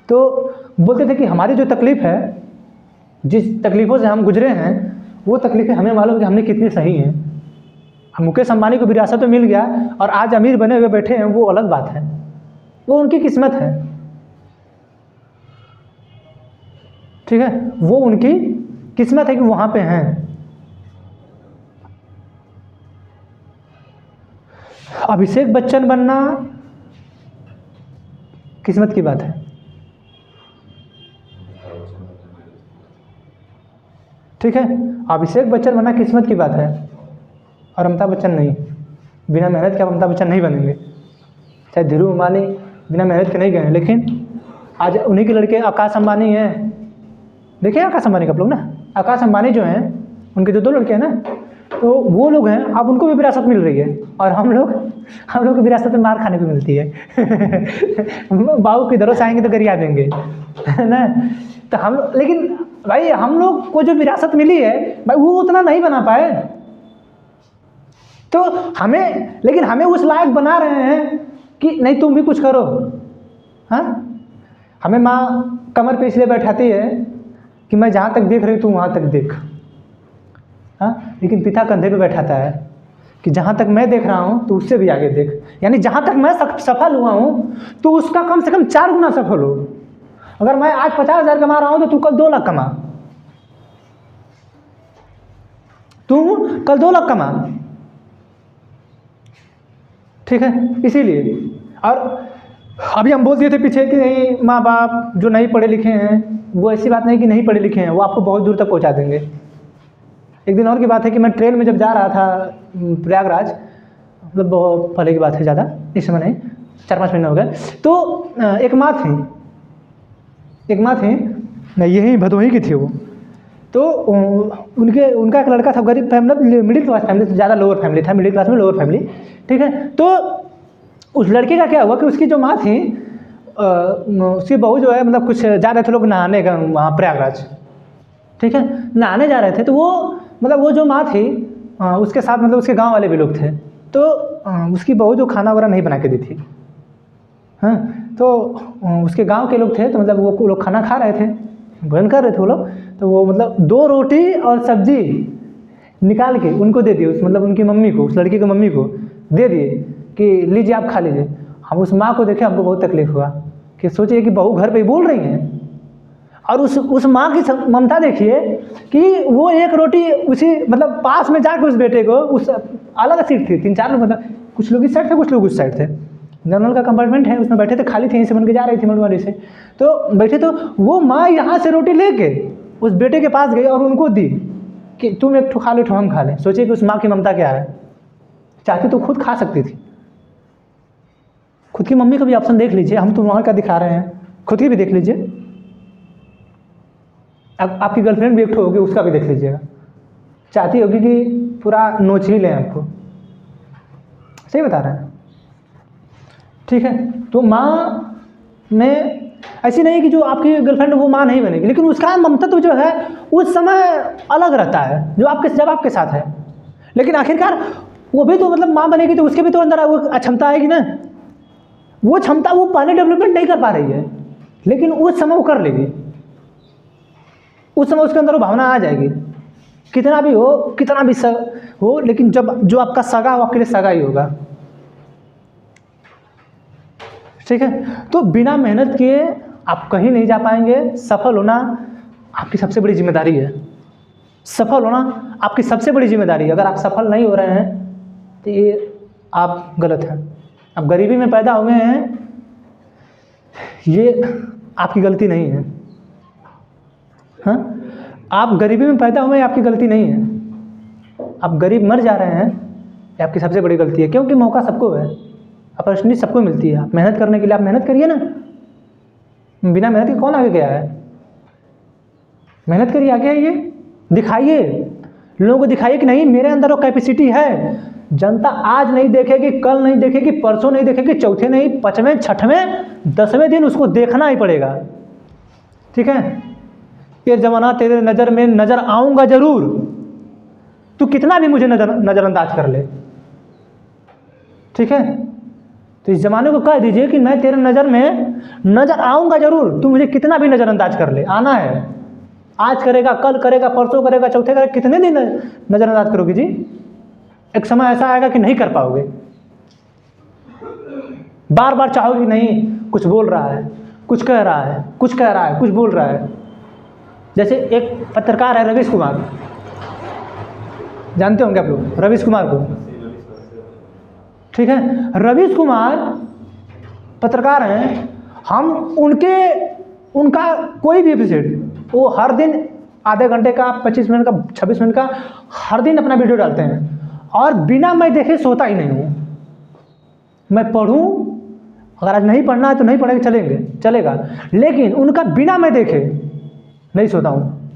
तो बोलते थे कि हमारी जो तकलीफ़ है, जिस तकलीफ़ों से हम गुजरे हैं, वो तकलीफ़ें हमें मालूम है कि हमने कितनी सही हैं। मुकेश अंबानी को विरासत में मिल गया और आज अमीर बने हुए बैठे हैं, वो अलग बात है, वो उनकी किस्मत है। ठीक है, वो उनकी किस्मत है कि वहाँ पे हैं। अभिषेक बच्चन बनना किस्मत की बात है। ठीक है, अभिषेक बच्चन बनना किस्मत की बात है, और अमिताभ बच्चन नहीं। बिना मेहनत के अमिताभ बच्चन नहीं बनेंगे। चाहे धीरू अंबानी बिना मेहनत के नहीं गए, लेकिन आज उन्हीं के लड़के आकाश अंबानी हैं। देखिए आकाश अंबानी का आप लोग ना, आकाश अंबानी जो हैं, उनके जो 2 लड़के हैं ना, तो वो लोग हैं, अब उनको भी विरासत मिल रही है, और हम लोग को विरासत में मार खाने को मिलती है। बाबू किधरों से आएंगे तो गरिया देंगे, है ना। तो हम, लेकिन भाई हम लोग को जो विरासत मिली है भाई, वो उतना नहीं बना पाए, तो लेकिन हमें उस लायक बना रहे हैं कि नहीं तुम भी कुछ करो। हाँ, हमें माँ कमर पे इसलिए बैठाती है कि मैं जहाँ तक देख रही हूँ तू वहाँ तक देख। हाँ, लेकिन पिता कंधे पे बैठाता है कि जहाँ तक मैं देख रहा हूँ तो उससे भी आगे देख, यानी जहाँ तक मैं सफल हुआ हूँ तो उसका कम से कम 4 गुना सफल हो। अगर मैं आज 50,000 कमा रहा हूँ तो तू कल 2 लाख कमा, तू कल 2 लाख कमा। ठीक है, इसीलिए। और अभी हम बोल दिए थे पीछे कि नहीं, माँ बाप जो नहीं पढ़े लिखे हैं, वो ऐसी बात नहीं कि नहीं पढ़े लिखे हैं, वो आपको बहुत दूर तक पहुँचा देंगे। एक दिन और की बात है कि मैं ट्रेन में जब जा रहा था प्रयागराज, मतलब बहुत पहले की बात है, ज़्यादा इस समय नहीं, 4-5 महीने हो गए। तो एक माँ थी, यही भदोही की थी वो। तो उनका एक लड़का था, गरीब फैमिली, मिडिल क्लास फैमिली, ज़्यादा लोअर फैमिली था, मिडिल क्लास में लोअर फैमिली, ठीक है। तो उस लड़के का क्या हुआ कि उसकी जो माँ थी, उसकी बहू जो है, मतलब कुछ जा रहे थे लोग नहाने का वहाँ प्रयागराज, ठीक है, नहाने जा रहे थे। तो वो जो माँ थी उसके साथ मतलब उसके गांव वाले भी लोग थे। तो उसकी बहू जो खाना वगैरह नहीं बना के दी थी, हाँ। तो उसके गांव के लोग थे, तो मतलब वो लोग खाना खा रहे थे, भोजन कर रहे थे वो लोग। तो वो मतलब 2 रोटी और सब्जी निकाल के उनको दे दिए, मतलब उनकी मम्मी को, उस लड़की की मम्मी को दे दिए कि लीजिए आप खा लीजिए। हम उस माँ को देखे, हमको बहुत तकलीफ हुआ कि सोचिए कि बहू घर पे ही बोल रही हैं, और उस माँ की ममता देखिए कि वो एक रोटी उसी मतलब पास में जाकर उस बेटे को, उस अलग सीट थी, 3-4 लोग, मतलब कुछ लोग इस साइड थे, कुछ लोग उस साइड थे, जनरल का कंपार्टमेंट है, उसमें बैठे थे, खाली थे, यहीं से बन के जा रही थी मंडवारी से। तो बैठे, तो वो माँ यहाँ से रोटी लेके उस बेटे के पास गई और उनको दी कि तुम एक ठो खा लो, हम खा लें। सोचिए कि उस माँ की ममता क्या है। चाहती तो खुद खा सकती थी। खुद की मम्मी का भी ऑप्शन देख लीजिए, हम तो वहाँ का दिखा रहे हैं, खुद की भी देख लीजिए। अब आपकी गर्लफ्रेंड भी एक ठो होगी, उसका भी देख लीजिएगा। चाहती होगी कि पूरा नोच ही लें आपको, सही बता रहे हैं, ठीक है। तो माँ में ऐसी नहीं कि जो आपकी गर्लफ्रेंड वो माँ नहीं बनेगी, लेकिन उसका ममतत्व जो है उस समय अलग रहता है जब आपके साथ है। लेकिन आखिरकार वो भी तो मतलब माँ बनेगी तो उसके भी तो अंदर वो क्षमता आएगी ना। वो क्षमता वो पहले डेवलपमेंट नहीं कर पा रही है, लेकिन उस समय वो कर लेगी। उस समय उसके अंदर वो भावना आ जाएगी, कितना भी हो, लेकिन जब जो आपका सगा वो आपके लिए सगा ही होगा, ठीक है। तो बिना मेहनत किए आप कहीं नहीं जा पाएंगे। सफल होना आपकी सबसे बड़ी जिम्मेदारी है। सफल होना आपकी सबसे बड़ी जिम्मेदारी है। अगर आप सफल नहीं हो रहे हैं तो ये आप गलत हैं। आप गरीबी में पैदा हुए हैं, ये आपकी गलती नहीं है, हाँ। आप गरीबी में पैदा हुए, आपकी गलती नहीं है। आप गरीब मर जा रहे हैं, ये आपकी सबसे बड़ी गलती है, क्योंकि मौका सबको है, अपॉर्चुनिटी सबको मिलती है। आप मेहनत करने के लिए आप मेहनत करिए ना। बिना मेहनत के कौन आगे गया है? मेहनत करिए, आगे आइए, दिखाइए लोगों को, दिखाइए कि नहीं मेरे अंदर वो कैपेसिटी है। जनता आज नहीं देखेगी, कल नहीं देखेगी, परसों नहीं देखेगी, चौथे नहीं, 5वें, 6वें, 10वें दिन उसको देखना ही पड़ेगा, ठीक है। ये जमाना तेरे नज़र में नज़र आऊँगा ज़रूर, तू कितना भी मुझे नज़रअंदाज कर ले, ठीक है। तो इस ज़माने को कह दीजिए कि मैं तेरे नज़र में नज़र आऊँगा ज़रूर, तू मुझे कितना भी नज़रअंदाज कर ले, आना है। आज करेगा, कल करेगा, परसों करेगा, चौथे करेगा, कितने दिन नज़रअंदाज करोगे जी? एक समय ऐसा आएगा कि नहीं कर पाओगे। बार बार चाहोगे नहीं, कुछ बोल रहा है, कुछ कह रहा है, कुछ कह रहा है, कुछ बोल रहा है। जैसे एक पत्रकार है रवीश कुमार, जानते होंगे आप लोग रवीश कुमार को, ठीक है। रवीश कुमार पत्रकार हैं। हम उनका कोई भी एपिसोड, वो हर दिन आधे घंटे का, 25 मिनट का, 26 मिनट का हर दिन अपना वीडियो डालते हैं, और बिना मैं देखे सोता ही नहीं हूँ। मैं पढ़ूँ, अगर आज नहीं पढ़ना है तो नहीं पढ़ेंगे, चलेगा, लेकिन उनका बिना मैं देखे नहीं सोता हूँ।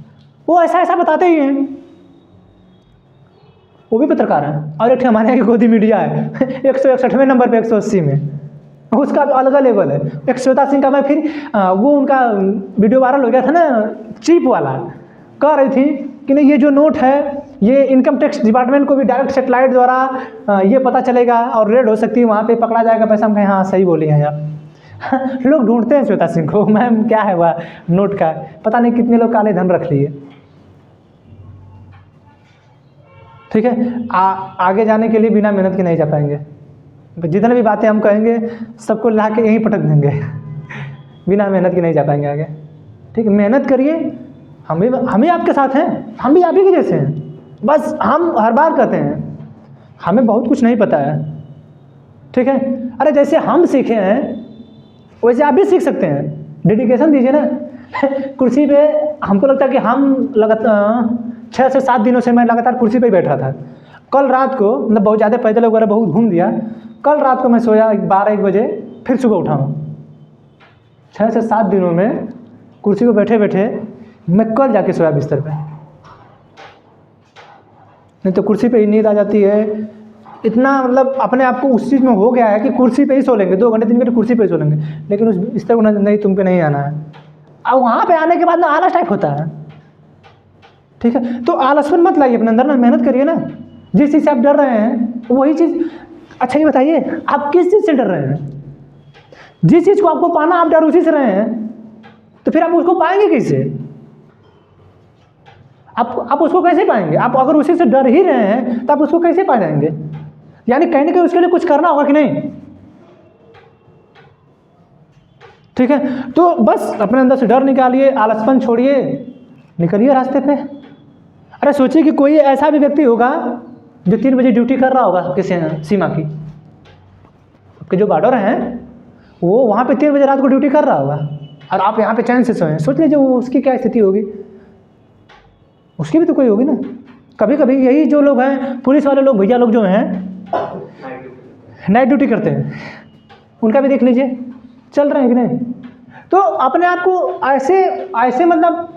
वो ऐसा बताते ही हैं, वो भी पत्रकार हैं। और एक हमारे यहाँ की गोदी मीडिया है 161वें नंबर पे, 180 में, उसका अलग लेवल है। एक श्वेता सिंह का मैं फिर वो उनका वीडियो वायरल हो गया था ना, चिप वाला, कह रही थी कि नहीं ये जो नोट है ये इनकम टैक्स डिपार्टमेंट को भी डायरेक्ट सेटेलाइट द्वारा ये पता चलेगा और रेड हो सकती है, वहाँ पे पकड़ा जाएगा पैसा। हम कहें हाँ सही बोली हैं आप लोग ढूंढते हैं श्वेता सिंह को, मैम क्या है वह नोट का, पता नहीं कितने लोग काले धन रख लिए, ठीक है। आगे जाने के लिए बिना मेहनत के नहीं जा पाएंगे। जितने भी बातें हम कहेंगे सबको ला के यहीं पटक देंगे बिना मेहनत के नहीं जा पाएंगे आगे, ठीक है। मेहनत करिए, हम भी आपके साथ हैं, हम भी आप ही के जैसे हैं। बस हम हर बार कहते हैं हमें बहुत कुछ नहीं पता है, ठीक है। अरे जैसे हम सीखे हैं वैसे आप भी सीख सकते हैं। डेडिकेशन दीजिए ना कुर्सी पे हमको लगता है कि हम 6 से 7 दिनों से मैं लगातार कुर्सी पे ही बैठ रहा था। कल रात को मतलब बहुत ज़्यादा पैदल वगैरह बहुत घूम दिया। कल रात को मैं सोया 12-1 बजे, फिर सुबह उठा हूँ। 6 से 7 दिनों में कुर्सी पे बैठे बैठे मैं कल जाके सोया बिस्तर पे, नहीं तो कुर्सी पे ही नींद आ जाती है। इतना मतलब अपने आप को उस चीज़ में हो गया है कि कुर्सी पे ही सो लेंगे, 2 घंटे 3 घंटे कुर्सी पे ही सो लेंगे, लेकिन उस बिस्तर को नहीं, तुम पे नहीं आना है। अब वहाँ पे आने के बाद ना आलस टाइप होता है, ठीक है। तो आलसपन मत लाइए अपने अंदर ना, मेहनत करिए ना। जिस चीज़ से आप डर रहे हैं वही चीज़। अच्छा ये बताइए, आप किस चीज़ से डर रहे हैं? जिस चीज़ को आपको पाना आप डर उसी से रहे हैं, तो फिर आप उसको पाएंगे कैसे? आप उसको कैसे पाएंगे? आप अगर उसी से डर ही रहे हैं तो आप उसको कैसे पा जाएंगे? यानी कहीं ना कहीं उसके लिए कुछ करना होगा कि नहीं, ठीक है। तो बस अपने अंदर से डर निकालिए, आलसपन छोड़िए, निकलिए रास्ते पे। अरे सोचिए कि कोई ऐसा भी व्यक्ति होगा जो 3 बजे ड्यूटी कर रहा होगा किसी सीमा की, आपके जो बॉर्डर हैं वो वहाँ पे 3 बजे रात को ड्यूटी कर रहा होगा, और आप यहाँ पे चैन से सोएं। सोच लीजिए वो उसकी क्या स्थिति होगी, उसकी भी तो कोई होगी ना। कभी कभी यही जो लोग हैं, पुलिस वाले लोग, भैया लोग जो हैं नाइट ड्यूटी करते हैं, उनका भी देख लीजिए चल रहे हैं कि नहीं। तो अपने आप को ऐसे मतलब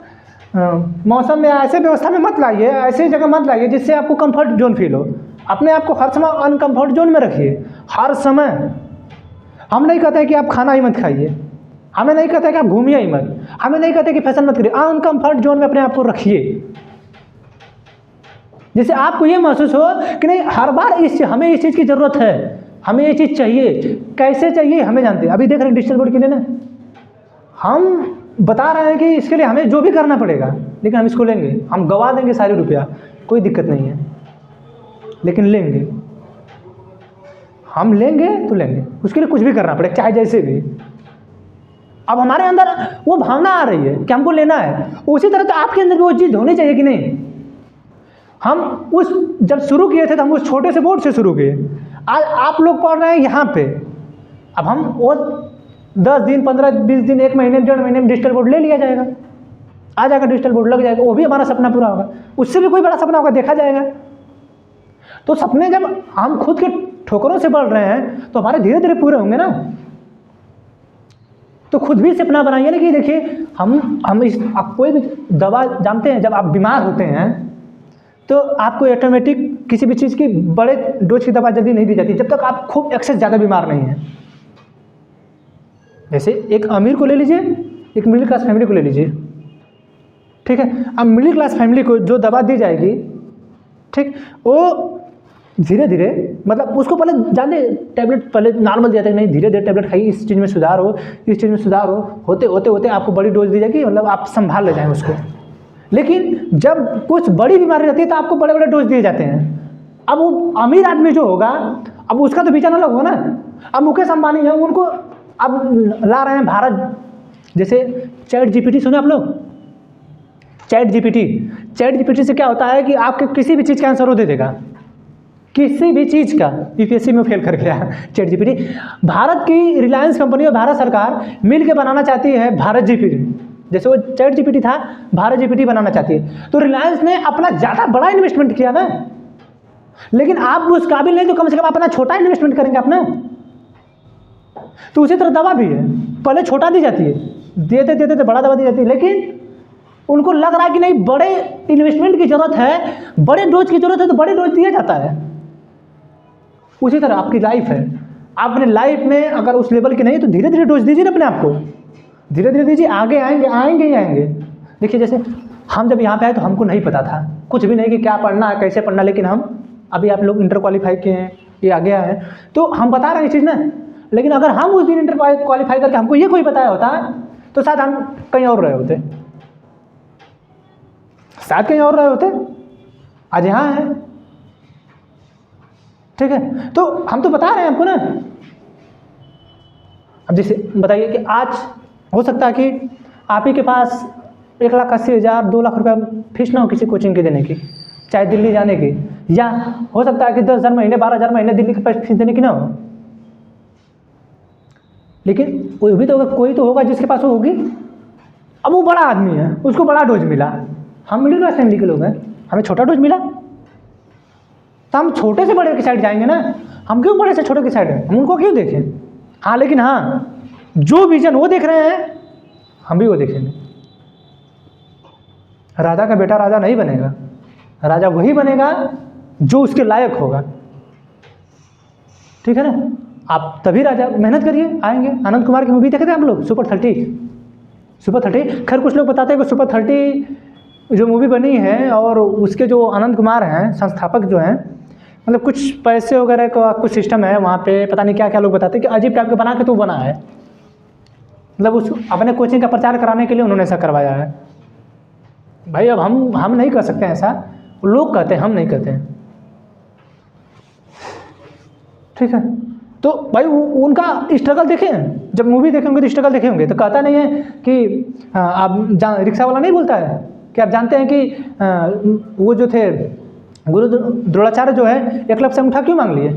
मौसम में, ऐसे व्यवस्था में मत लाइए, ऐसे जगह मत लाइए जिससे आपको कंफर्ट जोन फील हो। अपने आप को हर समय अनकंफर्ट जोन में रखिए, हर समय। हम नहीं कहते हैं कि आप खाना ही मत खाइए, हमें नहीं कहते कि आप घूमिए ही मत, हमें नहीं कहते कि फैशन मत करिए, अनकंफर्ट जोन में अपने आप को रखिए, जिससे आपको ये महसूस हो कि नहीं हर बार हमें इस चीज़ की ज़रूरत है, हमें ये चीज़ चाहिए। कैसे चाहिए हमें जानते हैं। अभी देख रहे हैं डिजिटल बोर्ड के लिए ना, हम बता रहे हैं कि इसके लिए हमें जो भी करना पड़ेगा, लेकिन हम इसको लेंगे, हम गवा देंगे सारे रुपया, कोई दिक्कत नहीं है, लेकिन लेंगे। हम लेंगे तो लेंगे, उसके लिए कुछ भी करना पड़ेगा, चाहे जैसे भी। अब हमारे अंदर वो भावना आ रही है कि हमको लेना है, उसी तरह तो आपके अंदर भी वो चीज़ होनी चाहिए कि नहीं। हम उस जब शुरू किए थे तो हम उस छोटे से बोर्ड से शुरू किए, आज आप लोग पढ़ रहे हैं यहाँ पे। अब हम वो 10 दिन 15-20 दिन 1 महीने 1.5 महीने में डिजिटल बोर्ड ले लिया जाएगा, आ जाएगा डिजिटल बोर्ड लग जाएगा, वो भी हमारा सपना पूरा होगा। उससे भी कोई बड़ा सपना होगा, देखा जाएगा। तो सपने जब हम खुद के ठोकरों से बढ़ रहे हैं तो हमारे धीरे धीरे पूरे होंगे ना। तो खुद भी सपना बनाइए ना कि देखिए हम इस आप कोई भी दवा जानते हैं, जब आप बीमार होते हैं तो आपको ऑटोमेटिक किसी भी चीज़ की बड़े डोज की दवा जल्दी नहीं दी जाती जब तक आप खूब एक्सेस ज़्यादा बीमार नहीं हैं। जैसे एक अमीर को ले लीजिए, एक मिडिल क्लास फैमिली को ले लीजिए, ठीक है। अब मिडिल क्लास फैमिली को जो दवा दी जाएगी, ठीक, वो धीरे धीरे मतलब उसको पहले जाने टैबलेट पहले नॉर्मल दिया था, नहीं धीरे धीरे टैबलेट खाइए, इस चीज़ में सुधार हो, इस चीज़ में सुधार हो, होते होते होते आपको बड़ी डोज दी जाएगी, मतलब आप संभाल ले जाएँ उसको। लेकिन जब कुछ बड़ी बीमारी रहती है तो आपको बड़े बड़े डोज दिए जाते हैं। अब वो अमीर आदमी जो होगा, अब उसका तो विचार अलग होगा ना। अब मुकेश अंबानी है, उनको अब ला रहे हैं भारत, जैसे चैट जीपीटी सुने आप लोग? चैट जीपीटी से क्या होता है कि आपके किसी भी चीज़ का आंसर वो दे देगा, किसी भी चीज़ का। यूपीएससी में फेल कर गया चैट जीपीटी। भारत की रिलायंस कंपनी और भारत सरकार मिल के बनाना चाहती है भारत जीपीटी, जैसे वो चैट जीपीटी था, भारत जीपीटी बनाना चाहती है। तो रिलायंस ने अपना ज़्यादा बड़ा इन्वेस्टमेंट किया ना, लेकिन आप उस काबिल नहीं तो कम से कम अपना छोटा इन्वेस्टमेंट करेंगे अपना। तो उसी तरह दवा भी है, पहले छोटा दी जाती है, देते देते बड़ा दवा दी जाती है, लेकिन उनको लग रहा है कि नहीं बड़े इन्वेस्टमेंट की जरूरत है, बड़े डोज की जरूरत है, तो बड़े डोज दिया जाता है। उसी तरह आपकी लाइफ है, आप अपने लाइफ में अगर उस लेवल के नहीं तो धीरे धीरे डोज दीजिए ना अपने आप को, धीरे धीरे दीजिए, आगे आएंगे ही आएंगे। देखिए जैसे हम जब यहाँ पे आए तो हमको नहीं पता था कुछ भी नहीं कि क्या पढ़ना है, कैसे पढ़ना, लेकिन हम अभी आप लोग इंटर क्वालिफाई किए हैं, ये आगे आए हैं, तो हम बता रहे हैं ये चीज़ ना। लेकिन अगर हम उस दिन इंटर क्वालिफाई करके हमको ये कोई बताया होता तो शायद हम कहीं और रहे होते, शायद कहीं और रहे होते, आज यहाँ है, ठीक है। तो हम तो बता रहे हैं आपको ना। अब जैसे बताइए कि आज हो सकता है कि आप ही के पास 1,80,000 2 लाख रुपया फीस ना हो किसी कोचिंग के देने की, चाहे दिल्ली जाने की, या हो सकता है कि 10,000 महीने 12,000 महीने दिल्ली की फीस देने की ना हो। लेकिन वो भी तो कोई तो होगा जिसके पास वो होगी। अब वो बड़ा आदमी है, उसको बड़ा डोज मिला, हम मिडिल क्लास फैमिली के लोग हैं, हमें छोटा डोज मिला, तो हम छोटे से बड़े की साइड जाएंगे ना, हम क्यों बड़े से छोटे की साइड हम उनको क्यों देखें। हाँ लेकिन हाँ, जो विजन वो देख रहे हैं हम भी वो देखेंगे। राजा का बेटा राजा नहीं बनेगा, राजा वही बनेगा जो उसके लायक होगा, ठीक है ना। आप तभी राजा, मेहनत करिए, आएंगे। आनंद कुमार की मूवी देखे थे हम लोग, सुपर 30। खैर कुछ लोग बताते हैं कि सुपर 30 जो मूवी बनी है और उसके जो आनंद कुमार हैं संस्थापक जो हैं, मतलब कुछ पैसे वगैरह का कुछ सिस्टम है वहाँ पे, पता नहीं क्या क्या लोग बताते हैं कि अजीब टाइप का बना के तो बना है, मतलब उस अपने कोचिंग का प्रचार कराने के लिए उन्होंने ऐसा करवाया है। भाई अब हम नहीं कर सकते हैं ऐसा, लोग कहते हैं, हम नहीं कहते हैं, ठीक है। तो भाई उनका स्ट्रगल देखें, जब मूवी देखे होंगे तो स्ट्रगल देखे होंगे, तो कहता नहीं है कि आप रिक्शा वाला नहीं बोलता है कि आप जानते हैं कि वो जो थे गुरु द्रोणाचार्य जो है एकलव्य से अंगूठा क्यों मांग लिए,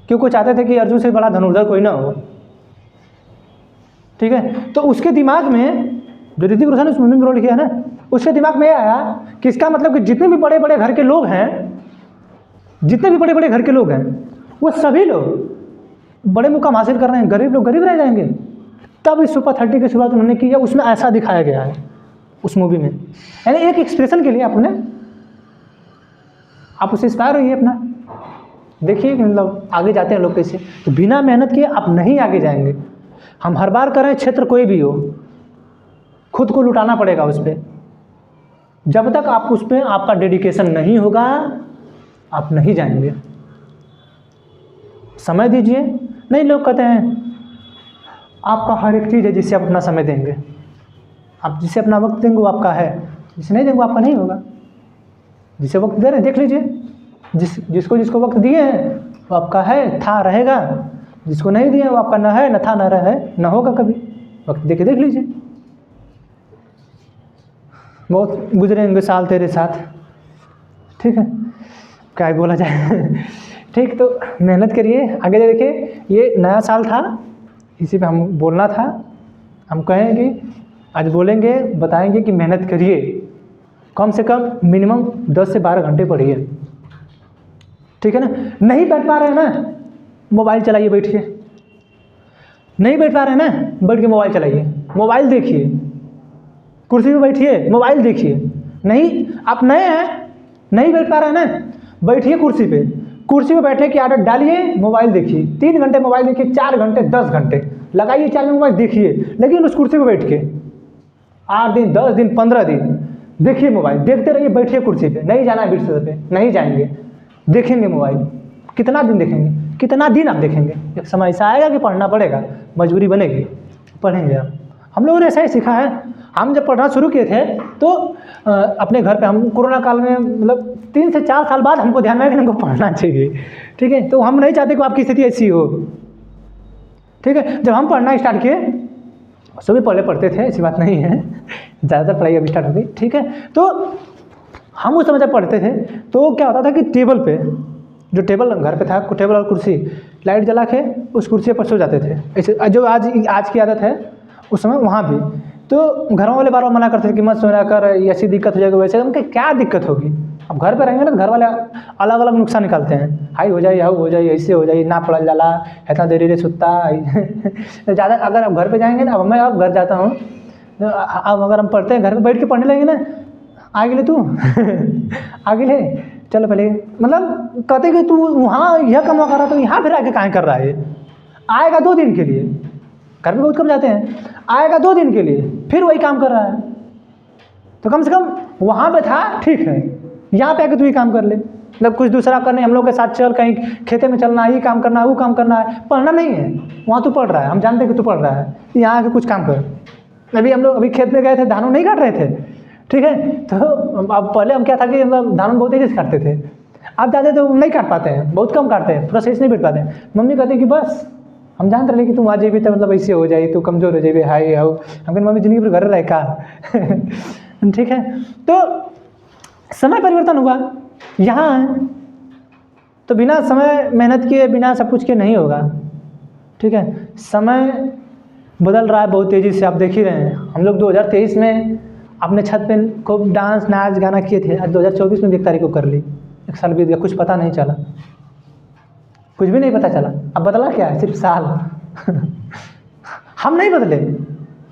क्योंकि चाहते थे कि अर्जुन से बड़ा धनुर्धर कोई ना हो, ठीक है। तो उसके दिमाग में, जो ऋतिक रोशन ने उस मूवी में रोल किया ना, उसके दिमाग में आया कि इसका मतलब कि जितने भी बड़े बड़े घर के लोग हैं, जितने भी बड़े बड़े घर के लोग हैं, वो सभी लोग बड़े मुकाम हासिल कर रहे हैं, गरीब लोग गरीब रह जाएंगे। तब इस सुपर 30 की शुरुआत उन्होंने की है, उसमें ऐसा दिखाया गया है उस मूवी में, यानी एक एक्सप्रेशन के लिए आप उससे इंस्पायर होइए, अपना देखिए कि मतलब आगे जाते हैं लोग कैसे। तो बिना मेहनत किए आप नहीं आगे जाएंगे। हम हर बार करें, क्षेत्र कोई भी हो, खुद को लुटाना पड़ेगा उस पर। जब तक आप उस पर आपका डेडिकेशन नहीं होगा आप नहीं जाएंगे। समय दीजिए। नहीं, लोग कहते हैं आपका हर एक चीज़ है जिससे आप अपना समय देंगे, आप जिसे अपना वक्त देंगे वो आपका है, जिसे नहीं देंगे वो आपका नहीं होगा। जिसे वक्त दे रहे हैं देख लीजिए, जिसको वक्त दिए हैं वो आपका है, था, रहेगा। जिसको नहीं दिए वो आपका न है, न था, न रहे, न होगा कभी। वक्त दे के देख लीजिए। बहुत गुजरेंगे साल तेरे साथ, ठीक है, क्या बोला जाए। ठीक, तो मेहनत करिए, आगे देखिए। ये नया साल था, इसी पे हम बोलना था। हम कहेंगे आज, बोलेंगे, बताएंगे कि मेहनत करिए, कम से कम मिनिमम 10 से 12 घंटे पढ़िए, ठीक है ना। नहीं बैठ पा रहे हैं ना, मोबाइल चलाइए बैठ के। नहीं बैठ पा रहे हैं ना, बैठ के मोबाइल चलाइए, मोबाइल देखिए। कुर्सी पे बैठिए, मोबाइल देखिए। नहीं, आप नए हैं, नहीं बैठ पा रहे हैं ना, बैठिए कुर्सी पे बैठने की आदत डालिए, मोबाइल देखिए। 3 घंटे मोबाइल देखिए, 4 घंटे, 10 घंटे लगाइए, 4 मोबाइल देखिए, लेकिन उस कुर्सी पे बैठ के 8 दिन, 10 दिन, 15 दिन देखिए मोबाइल, देखते रहिए, बैठिए कुर्सी पे। नहीं जाना है बिस्तर पे, नहीं जाएंगे, देखेंगे मोबाइल। कितना दिन देखेंगे, कितना दिन आप देखेंगे? एक समय ऐसा आएगा कि पढ़ना पड़ेगा, मजबूरी बनेगी, पढ़ेंगे आप। हम लोगों ने ऐसा ही सीखा है। हम जब पढ़ना शुरू किए थे तो अपने घर पे, हम कोरोना काल में, मतलब 3 से 4 साल बाद हमको ध्यान में आया कि हमको पढ़ना चाहिए, ठीक है। तो हम नहीं चाहते कि आपकी स्थिति ऐसी हो, ठीक है। जब हम पढ़ना स्टार्ट किए, सभी पहले पढ़ते थे, ऐसी बात नहीं है, ज़्यादातर पढ़ाई अभी स्टार्ट हो गई, ठीक है। तो हम उस समय जब पढ़ते थे तो क्या होता था कि टेबल पे, जो टेबल घर पे था, टेबल और कुर्सी, लाइट जला के उस कुर्सी पर सो जाते थे। ऐसे जो आज की आदत है, उस समय वहाँ भी। तो घर वाले बार बार मना करते थे कि मत सोना कर, ऐसी दिक्कत हो जाएगी, वैसे। उनके क्या दिक्कत होगी? अब घर पे रहेंगे ना, घर वाले अलग अलग नुस्खा निकालते हैं, हाई हो जाए, हाउ हो जाए, ऐसे हो जाए, ना पड़ल जाला, इतना देरी रे सुत्ता। ज़्यादा अगर अब घर पे जाएंगे ना, अब मैं अब घर जाता हूँ, अब अगर हम पढ़ते हैं, घर पे बैठ के पढ़ने लगेंगे ना, आगे ले तू आगे ले, चलो पहले, मतलब कहते कि तू वहाँ यह कमा कर रहा, तो यहाँ फिर आके कहाँ कर रहा है? आएगा 2 दिन के लिए, घर पे बहुत कम जाते हैं, आएगा 2 दिन के लिए, फिर वही काम कर रहा है। तो कम से कम वहाँ पे था, ठीक है, यहाँ पे आके तू ही काम कर ले, मतलब कुछ दूसरा करने, हम लोग के साथ चल, कहीं खेते में चलना, ये काम करना है, वो काम करना है, पढ़ना नहीं है। वहाँ तू पढ़ रहा है, हम जानते हैं कि तू पढ़ रहा है, यहाँ आके कुछ काम कर। हम लोग खेत में गए थे, धान नहीं काट रहे थे, ठीक है। तो अब पहले हम क्या था कि मतलब धान बहुत तेज़ी से काटते थे, अब जाते तो नहीं काट पाते हैं, बहुत कम काटते हैं, प्रोसेस नहीं बैठ पाते हैं। मम्मी कहती कि बस हम जानते रहे कि तुम आ जाइए तो मतलब ऐसे हो जाए, तू कमज़ोर हो जाए, हाई हाउ। हम कहते मम्मी जिंदगी पर घर रहे का ठीक है। तो समय परिवर्तन हुआ, यहाँ है तो बिना समय मेहनत किए, बिना सब कुछ के नहीं होगा, ठीक है। समय बदल रहा है बहुत तेज़ी से, आप देख ही रहे हैं। हम लोग 2023 में अपने छत पे खूब डांस नाच गाना किए थे, आज 2024 में भी 1 तारीख को कर ली, 1 साल बीत गया, कुछ पता नहीं चला, कुछ भी नहीं पता चला। अब बदला क्या है, सिर्फ साल। हम नहीं बदले,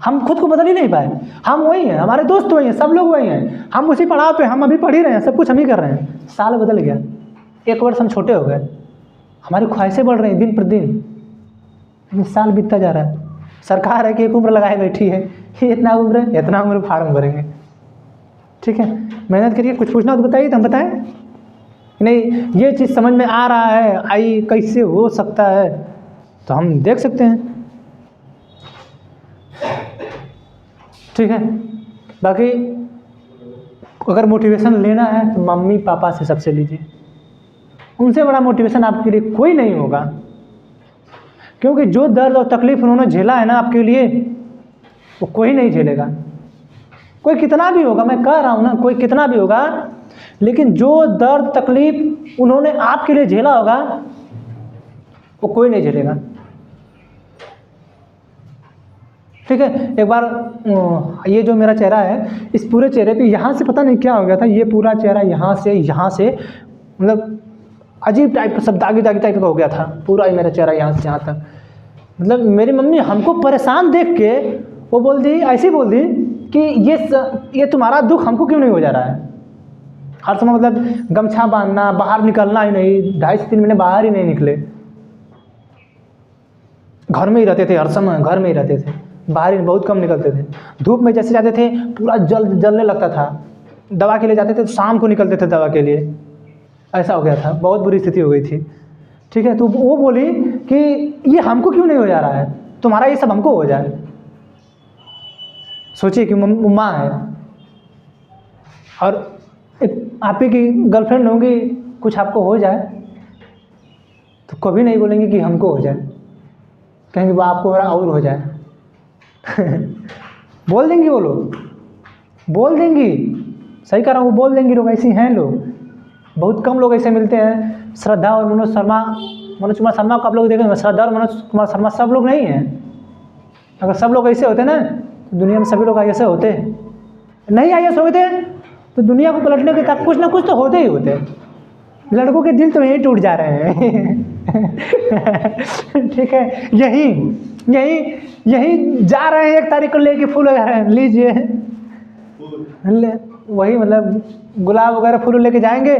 हम खुद को बदल ही नहीं पाए, हम वही हैं, हमारे दोस्त वही हैं, सब लोग वही हैं, हम उसी पड़ाव पे, हम अभी पढ़ ही रहे हैं, सब कुछ हम ही कर रहे हैं। साल बदल गया, 1 वर्ष हम छोटे हो गए, हमारी ख्वाहिशें बढ़ रही हैं दिन प्रतिदिन, लेकिन साल बीतता जा रहा है। सरकार है कि एक उम्र लगाए बैठी है, ये इतना उम्र है, इतना उम्र फार्म भरेंगे। ठीक है, मेहनत करिए, कुछ पूछना तो बताइए, तो हम बताएं। नहीं ये चीज़ समझ में आ रहा है, आई कैसे हो सकता है, तो हम देख सकते हैं। ठीक है, बाकी अगर मोटिवेशन लेना है तो मम्मी पापा से सबसे लीजिए, उनसे बड़ा मोटिवेशन आपके लिए कोई नहीं होगा, क्योंकि जो दर्द और तकलीफ उन्होंने झेला है ना आपके लिए, वो कोई नहीं झेलेगा। कोई कितना भी होगा, मैं कह रहा हूँ ना, कोई कितना भी होगा, लेकिन जो दर्द तकलीफ उन्होंने आपके लिए झेला होगा वो कोई नहीं झेलेगा। ठीक है, एक बार ये जो मेरा चेहरा है, इस पूरे चेहरे पे यहाँ से पता नहीं क्या हो गया था, ये पूरा चेहरा यहाँ से मतलब अजीब टाइप का, सब दागी दागी टाइप का हो गया था पूरा ही मेरा चेहरा यहाँ से यहाँ तक। मतलब मेरी मम्मी हमको परेशान देख के वो बोल दी, ऐसी बोल दी कि ये तुम्हारा दुख हमको क्यों नहीं हो जा रहा है। हर समय मतलब गमछा बांधना, बाहर निकलना ही नहीं, 2.5 से 3 महीने बाहर ही नहीं निकले, घर में ही रहते थे, हर समय घर में ही रहते थे, बाहर ही बहुत कम निकलते थे। धूप में जैसे जाते थे पूरा जलने लगता था, दवा के लिए जाते थे तो शाम को निकलते थे दवा के लिए, ऐसा हो गया था, बहुत बुरी स्थिति हो गई थी। ठीक है, तो वो बोली कि ये हमको क्यों नहीं हो जा रहा है, तुम्हारा ये सब हमको हो जाए। सोचिए कि माँ है और एक आप ही की गर्लफ्रेंड होंगी, कुछ आपको हो जाए तो कभी नहीं बोलेंगे कि हमको हो जाए, कहेंगे वो आपको और हो जाए। बोल देंगी वो लोग, बोल देंगी, सही कह रहा हूँ, वो बोल देंगी लोग, ऐसी हैं लोग, बहुत कम लोग ऐसे मिलते हैं। श्रद्धा और मनोज कुमार शर्मा को आप लोग देखेंगे, श्रद्धा और मनोज कुमार शर्मा सब लोग नहीं हैं। अगर सब लोग ऐसे होते ना तो दुनिया में सभी लोग ऐसे होते, नहीं ऐसे होते तो दुनिया को पलटने के कुछ ना कुछ तो होते ही होते। लड़कों के दिल तो यहीं टूट जा रहे हैं। ठीक है, यही जा रहे हैं, 1 तारीख को लेके फूल वगैरह लीजिए, वही मतलब गुलाब वगैरह फूल लेके जाएंगे,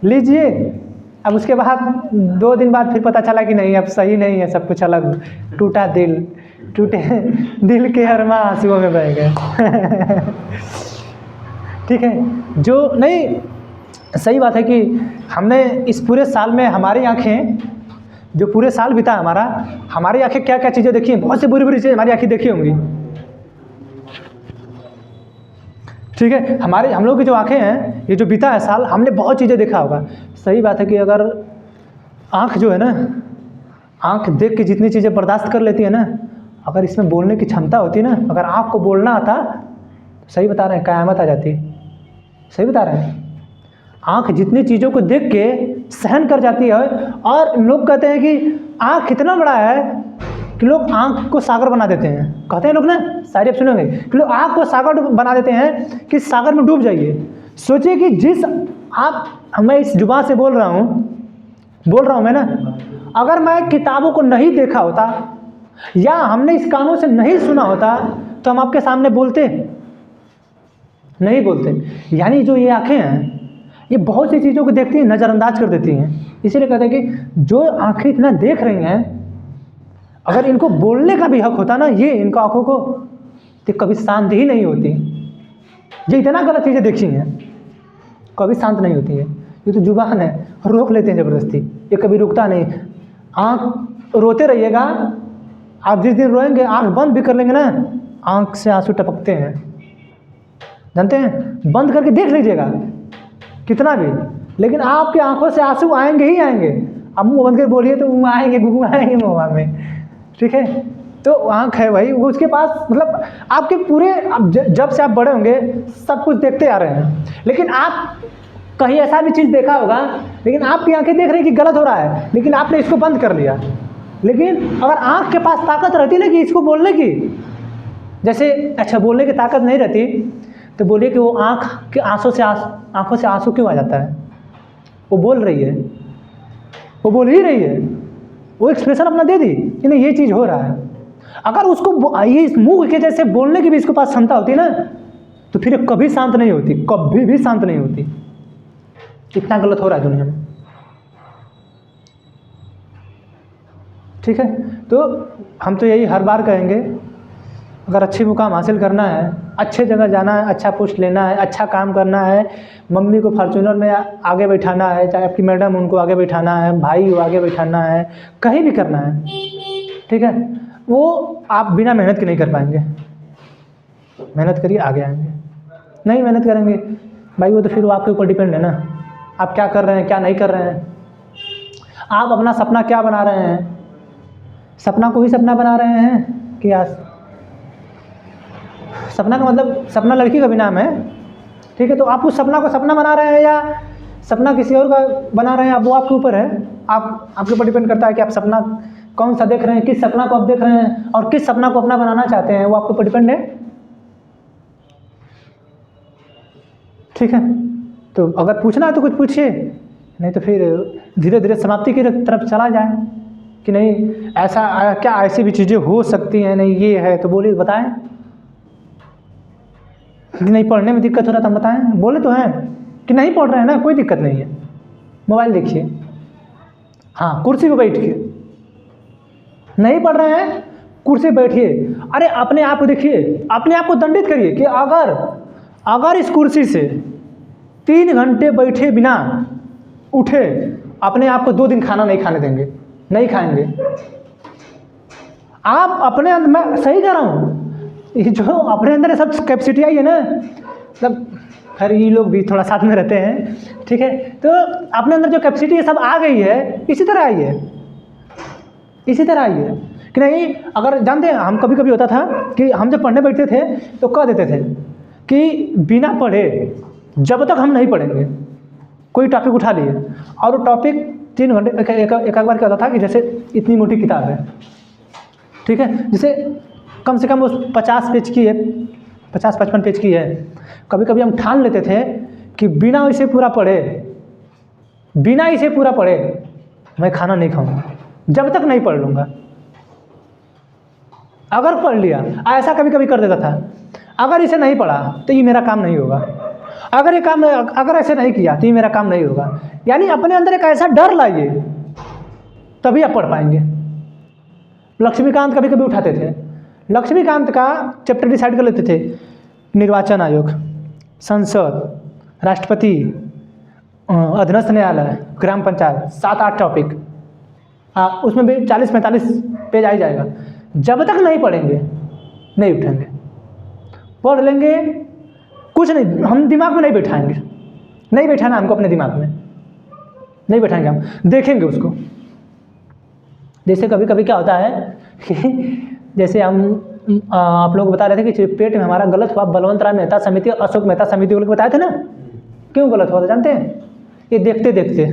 लीजिए। अब उसके बाद 2 दिन बाद फिर पता चला कि नहीं, अब सही नहीं है, सब कुछ अलग, टूटे दिल के अरमा आंसुओं में बह गए। ठीक है, जो नहीं, सही बात है कि हमने इस पूरे साल में हमारी आंखें, जो पूरे साल बीता हमारी आंखें क्या क्या चीज़ें देखी हैं, बहुत सी बुरी बुरी चीज़ें हमारी आंखें देखी होंगी। ठीक है, हम लोग की जो आंखें हैं, ये जो बीता है साल, हमने बहुत चीज़ें देखा होगा। सही बात है कि अगर आंख जो है ना, आंख देख के जितनी चीज़ें बर्दाश्त कर लेती है ना, अगर इसमें बोलने की क्षमता होती ना, अगर आंख को बोलना आता, सही बता रहे हैं, क़यामत आ जाती। सही बता रहे हैं, आंख जितनी चीज़ों को देख के सहन कर जाती है। और लोग कहते हैं कि आंख इतना बड़ा है कि लोग आंख को सागर बना देते हैं, कहते हैं लोग ना, शायरी आप सुनोगे कि लोग आंख को सागर बना देते हैं कि सागर में डूब जाइए। सोचिए कि मैं इस जुबान से बोल रहा हूँ मैं ना, अगर मैं किताबों को नहीं देखा होता या हमने इस कानों से नहीं सुना होता तो हम आपके सामने नहीं बोलते। यानी जो ये आंखें हैं, ये बहुत सी चीज़ों को देखती हैं, नज़रअंदाज कर देती हैं। इसीलिए कहते हैं कि जो आंखें इतना देख रही हैं, अगर इनको बोलने का भी हक होता ना, ये इनको आंखों को, तो कभी शांत ही नहीं होती। ये इतना गलत चीज़ें देखी हैं, कभी शांत नहीं होती है। ये तो जुबान है, रोक लेते हैं ज़बरदस्ती, ये कभी रुकता नहीं। आँख रोते रहिएगा आप, जिस दिन रोएंगे आँख बंद भी कर लेंगे ना, आँख से आंसू टपकते हैं, जानते हैं। बंद करके देख लीजिएगा कितना भी, लेकिन आपकी आंखों से आंसू आएंगे ही आएंगे। अब मुँह बंद कर बोलिए तो मुँह आएंगे, गुगू आएंगे मुँह में। ठीक है, तो आँख है भाई, वो उसके पास मतलब आपके पूरे, अब जब से आप बड़े होंगे सब कुछ देखते आ रहे हैं, लेकिन आप कहीं ऐसा भी चीज़ देखा होगा, लेकिन आपकी आंखें देख रही कि गलत हो रहा है, लेकिन आपने इसको बंद कर लिया। लेकिन अगर आँख के पास ताकत रहती ना कि इसको बोलने की, जैसे अच्छा बोलने की ताकत नहीं रहती तो बोलिए कि वो आँख के आंसू से आँखों से आंसू क्यों आ जाता है? वो बोल रही है, वो बोल ही रही है, वो एक्सप्रेशन अपना दे दी कि नहीं ये चीज़ हो रहा है। अगर उसको ये इस मुँह के जैसे बोलने की भी इसके पास क्षमता होती ना, तो फिर ये कभी शांत नहीं होती, कभी भी शांत नहीं होती। कितना गलत हो रहा है दुनिया में। ठीक है, तो हम तो यही हर बार कहेंगे, अगर अच्छी मुकाम हासिल करना है, अच्छे जगह जाना है, अच्छा पोस्ट लेना है, अच्छा काम करना है, मम्मी को फॉर्च्यूनर में आगे बैठाना है, चाहे आपकी मैडम उनको आगे बैठाना है, भाई को आगे बैठाना है, कहीं भी करना है, ठीक है, वो आप बिना मेहनत के नहीं कर पाएंगे। मेहनत करिए, आगे आएंगे। नहीं मेहनत करेंगे भाई, वो तो फिर वो आपके ऊपर डिपेंड है ना, आप क्या कर रहे हैं, क्या नहीं कर रहे हैं। आप अपना सपना क्या बना रहे हैं? सपना को ही सपना बना रहे हैं कि सपना का मतलब, सपना लड़की का भी नाम है, ठीक है। तो आप उस सपना को सपना बना रहे हैं या सपना किसी और का बना रहे हैं, अब वो आपके ऊपर है। आपके ऊपर डिपेंड करता है कि आप सपना कौन सा देख रहे हैं, किस सपना को आप देख रहे हैं और किस सपना को अपना बनाना चाहते हैं, वो आपके ऊपर डिपेंड है, ठीक है। तो अगर पूछना है तो कुछ पूछिए, नहीं तो फिर धीरे धीरे समाप्ति की तरफ चला जाए कि नहीं ऐसा क्या, ऐसी भी चीज़ें हो सकती हैं, नहीं ये है तो बोलिए, बताएं कि नहीं पढ़ने में दिक्कत हो रहा था, बताएं। बोले तो हैं कि नहीं पढ़ रहे हैं ना, कोई दिक्कत नहीं है, मोबाइल देखिए, हाँ कुर्सी पर बैठ के। नहीं पढ़ रहे हैं, कुर्सी पर बैठिए, अरे अपने आप को देखिए, अपने आप को दंडित करिए कि अगर इस कुर्सी से 3 घंटे बैठे बिना उठे, अपने आप को 2 दिन खाना नहीं खाने देंगे, नहीं खाएंगे। आप अपने अंदर, मैं सही कह रहा हूँ, ये जो अपने अंदर सब कैपेसिटी आई है ना, मतलब खैर ये लोग भी थोड़ा साथ में रहते हैं, ठीक है। तो अपने अंदर जो कैपेसिटी है सब आ गई है, इसी तरह आई है, इसी तरह आई है कि नहीं। अगर जानते हैं, हम कभी कभी होता था कि हम जब पढ़ने बैठते थे तो कह देते थे कि बिना पढ़े जब तक हम नहीं पढ़ेंगे, कोई टॉपिक उठा लिए और वो टॉपिक 3 घंटे, एक बार क्या होता था कि जैसे इतनी मोटी किताब है, ठीक है, जिसे कम से कम वो 50 पेज की है, 50-55 पेज की है। कभी कभी हम ठान लेते थे कि बिना इसे पूरा पढ़े मैं खाना नहीं खाऊंगा, जब तक नहीं पढ़ लूँगा। अगर पढ़ लिया, ऐसा कभी कभी कर देता था, अगर इसे नहीं पढ़ा तो ये मेरा काम नहीं होगा, अगर ऐसे नहीं किया तो ये मेरा काम नहीं होगा। यानी अपने अंदर एक ऐसा डर लाइए, तभी आप पढ़ पाएंगे। लक्ष्मीकांत कभी कभी उठाते थे, लक्ष्मीकांत का चैप्टर डिसाइड कर लेते थे, निर्वाचन आयोग, संसद, राष्ट्रपति, अधीनस्थ न्यायालय, ग्राम पंचायत, 7-8 टॉपिक, उसमें भी 40-45 पेज आ ही जाएगा। जब तक नहीं पढ़ेंगे नहीं उठेंगे। पढ़ लेंगे कुछ नहीं, हम दिमाग में नहीं बैठाएंगे, नहीं बैठाना हमको, अपने दिमाग में नहीं बैठाएंगे, हम देखेंगे उसको। जैसे कभी कभी क्या होता है कि जैसे आप लोग बता रहे थे कि पेट में हमारा गलत हुआ, बलवंत राय मेहता समिति, अशोक मेहता समिति लोग बताए थे ना, क्यों गलत हुआ था जानते हैं? ये देखते देखते,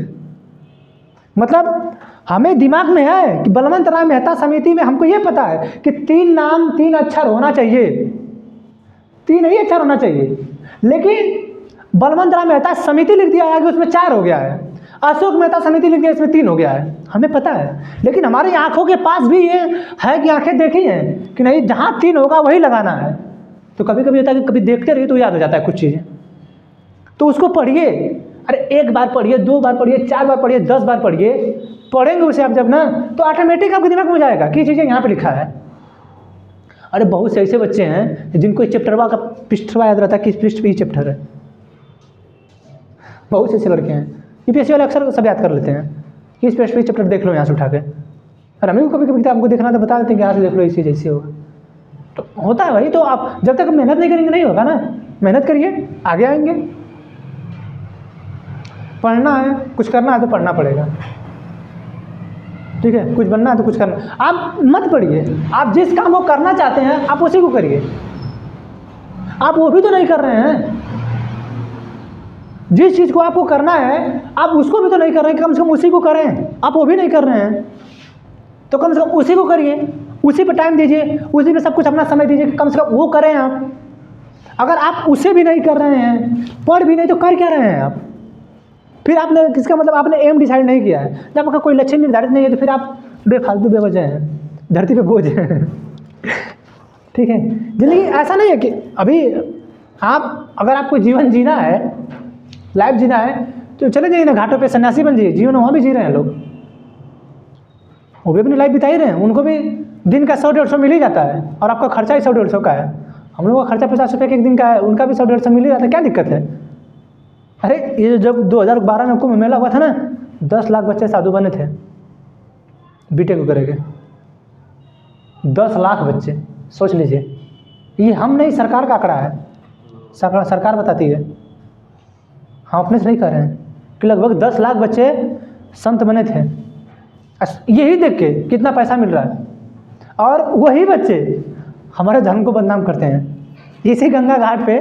मतलब हमें दिमाग में है कि बलवंत राय मेहता समिति में हमको ये पता है कि 3 नाम 3 अक्षर होना चाहिए, 3 ही अक्षर होना चाहिए, लेकिन बलवंत राय मेहता समिति लिख दिया है कि उसमें 4 हो गया है, अशोक मेहता समिति लिख दिया इसमें 3 हो गया है। हमें पता है, लेकिन हमारी आंखों के पास भी ये है कि आंखें देखी हैं कि नहीं, जहाँ 3 होगा वही लगाना है। तो कभी कभी होता है कि कभी देखते रहिए तो याद हो जाता है कुछ चीज़ें, तो उसको पढ़िए। अरे 1 बार पढ़िए, 2 बार पढ़िए, 4 बार पढ़िए, 10 बार पढ़िए, पढ़ेंगे उसे आप जब ना, तो ऑटोमेटिक आपके दिमाग में हो जाएगा कि चीज़ें यहाँ पे लिखा है। अरे बहुत से ऐसे बच्चे हैं जिनको इस चैप्टरवा का पृष्ठवा याद रहता है कि इस पृष्ठ पे ही चैप्टर है, बहुत से ऐसे लड़के हैं। यूपीएससी वाले अक्सर सब याद कर लेते हैं कि इस पृष्ठ पे चैप्टर देख लो यहाँ से उठा के, और हमें कभी कभी आपको देखना तो बता देते हैं कि यहाँ से देख लो, इसी जैसे होगा। तो होता है भाई, तो आप जब तक मेहनत नहीं करेंगे नहीं होगा ना, मेहनत करिए, आगे आएंगे। पढ़ना है, कुछ करना है तो पढ़ना पड़ेगा, ठीक है, कुछ बनना है तो कुछ करना। आप मत पढ़िए, आप जिस काम को करना चाहते हैं आप उसी को करिए। आप वो भी तो नहीं कर रहे हैं, जिस चीज़ को आपको करना है आप उसको भी तो नहीं कर रहे हैं, कम से कम उसी को करें। आप वो भी नहीं कर रहे हैं तो कम से कम उसी को करिए, उसी पे टाइम दीजिए, उसी पे सब कुछ अपना समय दीजिए, कम से कम वो करें आप। अगर आप उसे भी नहीं कर रहे हैं, पढ़ भी नहीं, तो कर क्या रहे हैं आप? फिर आपने किसका मतलब आपने एम डिसाइड नहीं किया है। जब आपका कोई लक्ष्य निर्धारित नहीं है तो फिर आप बेफालतू बेवजह हैं, धरती पे बोझ हैं। ठीक है, जिंदगी ऐसा नहीं है कि अभी आप अगर आपको जीवन जीना है, लाइफ जीना है, तो चले जाइए ना घाटों पे, सन्यासी बन जाइए, जीवन वहाँ भी जी रहे हैं लोग, वो भी अपनी लाइफ बिता ही रहे हैं, उनको भी दिन का 100-150 मिल ही जाता है, और आपका खर्चा ही 100-150 का है। हम लोगों का खर्चा 50 रुपये के एक दिन का है, उनका भी 100-150 मिल ही जाता है, क्या दिक्कत है? अरे ये जब 2012 में कुंभ मेला हुआ था ना, 10 लाख बच्चे साधु बने थे बीटेक करेंगे, 10 लाख बच्चे, सोच लीजिए। ये हम नहीं, सरकार का आंकड़ा है, सरकार बताती है, हम अपने से नहीं कह रहे हैं कि लगभग 10 लाख बच्चे संत बने थे। यही देख के कितना पैसा मिल रहा है, और वही बच्चे हमारे धर्म को बदनाम करते हैं। इसी गंगा घाट पे,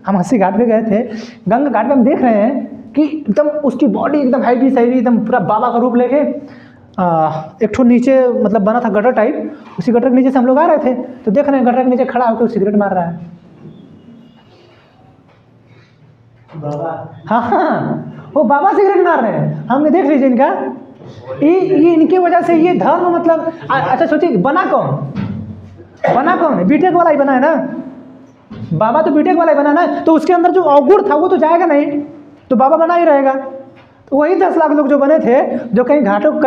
हम अस्सी घाट पे गए थे, गंगा घाट पे हम देख रहे हैं कि एकदम उसकी बॉडी एकदम हैवी सैवी, एकदम पूरा बाबा का रूप लेके एक ठो नीचे मतलब बना था गटर टाइप, उसी गटर के नीचे से हम लोग आ रहे थे, तो देख रहे हैं गटर के नीचे खड़ा होकर सिगरेट मार रहा है। बाबा, हाँ, वो बाबा सिगरेट मार रहे हैं, हमने देख लीजिए इनका, ये इनकी वजह से ये धर्म मतलब अच्छा सोचिए, बना कौन है? बीटेक वाला ही बना है ना, बाबा तो बीटेक वाला ही बना ना, तो उसके अंदर जो अवगुण था वो तो जाएगा नहीं, तो बाबा बना ही रहेगा। तो वही 10 लाख लोग जो बने थे, जो कहीं घाटों पे,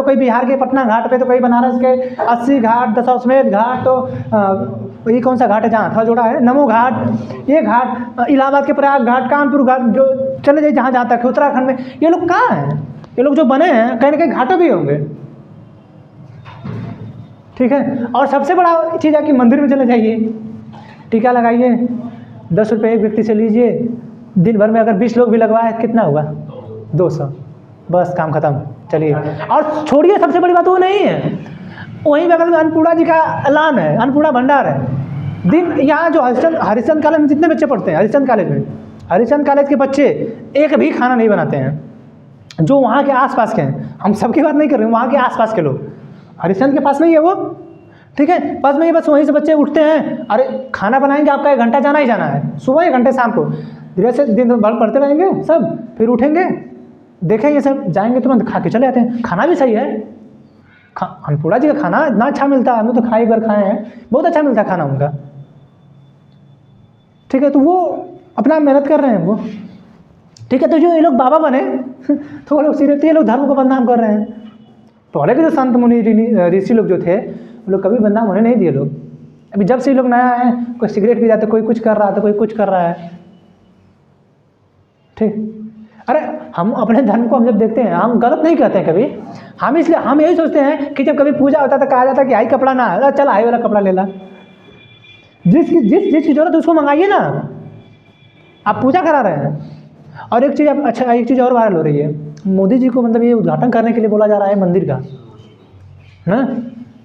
कोई बिहार के पटना घाट पे, तो कोई बनारस के 80 घाट, दशाश्वमेध घाट, तो ये कौन सा घाट है जहाँ था जोड़ा है, नमो घाट, ये घाट, इलाहाबाद के प्रयाग घाट, कानपुर घाट, जो चले जाइए जहाँ तक उत्तराखंड में, ये लोग कहाँ हैं? ये लोग जो बने हैं कहीं ना कहीं घाटों भी होंगे। ठीक है, और सबसे बड़ा चीज़ है कि मंदिर में चले जाइए, टीका लगाइए, 10 रुपये एक व्यक्ति से लीजिए, दिन भर में अगर 20 लोग भी लगवाए कितना हुआ? 200, बस काम खत्म, चलिए। और छोड़िए, सबसे बड़ी बात वो नहीं है, वहीं बगल में अन्नपूर्णा जी का ऐलान है, अन्नपूर्णा भंडार है। दिन यहाँ जो हरिश्चंद्र कॉलेज में जितने बच्चे पढ़ते हैं, हरिश्चंद्र कॉलेज के बच्चे एक भी खाना नहीं बनाते हैं, जो वहाँ के आसपास के हैं, हम सबकी बात नहीं कर रहे हैं, वहाँ के आसपास के लोग, हरिश्चंद्र के पास में ही है वो, ठीक है, पास में ही, बस वहीं से बच्चे उठते हैं, अरे खाना बनाएंगे, आपका 1 घंटा जाना ही जाना है, सुबह 1 घंटे शाम को, धीरे से दिन भर पढ़ते रहेंगे सब, फिर उठेंगे, देखेंगे सब, जाएंगे तुरंत खा के चले आते हैं। खाना भी सही है, अन्नपूर्णा जी का खाना इतना अच्छा मिलता है, हम तो खाई बार खाए हैं, बहुत अच्छा मिलता है खाना उनका। ठीक है, तो वो अपना मेहनत कर रहे हैं वो, ठीक है। तो जो ये लोग बाबा बने तो वो लोग सिर्फ ये लोग धर्म को बदनाम कर रहे हैं। पहले के जो संत मुनि ऋषि लोग जो थे, वो लोग कभी बदनाम होने नहीं दिए लोग। अभी जब से ये लोग नया आए, कोई सिगरेट पी जाते, कोई कुछ कर रहा था, कोई कुछ कर रहा है। ठीक, अरे हम अपने धर्म को हम जब देखते हैं, हम गलत नहीं कहते हैं कभी, हम इसलिए हम यही सोचते हैं कि जब कभी पूजा होता है तो कहा जाता है कि हाई कपड़ा ना है, चल हाई वाला कपड़ा ले ला, जिस की जरूरत है उसको मंगाइए ना, आप पूजा करा रहे हैं। और एक चीज़ अच्छा, एक चीज़ और वायरल हो रही है, मोदी जी को मतलब ये उद्घाटन करने के लिए बोला जा रहा है मंदिर का, है,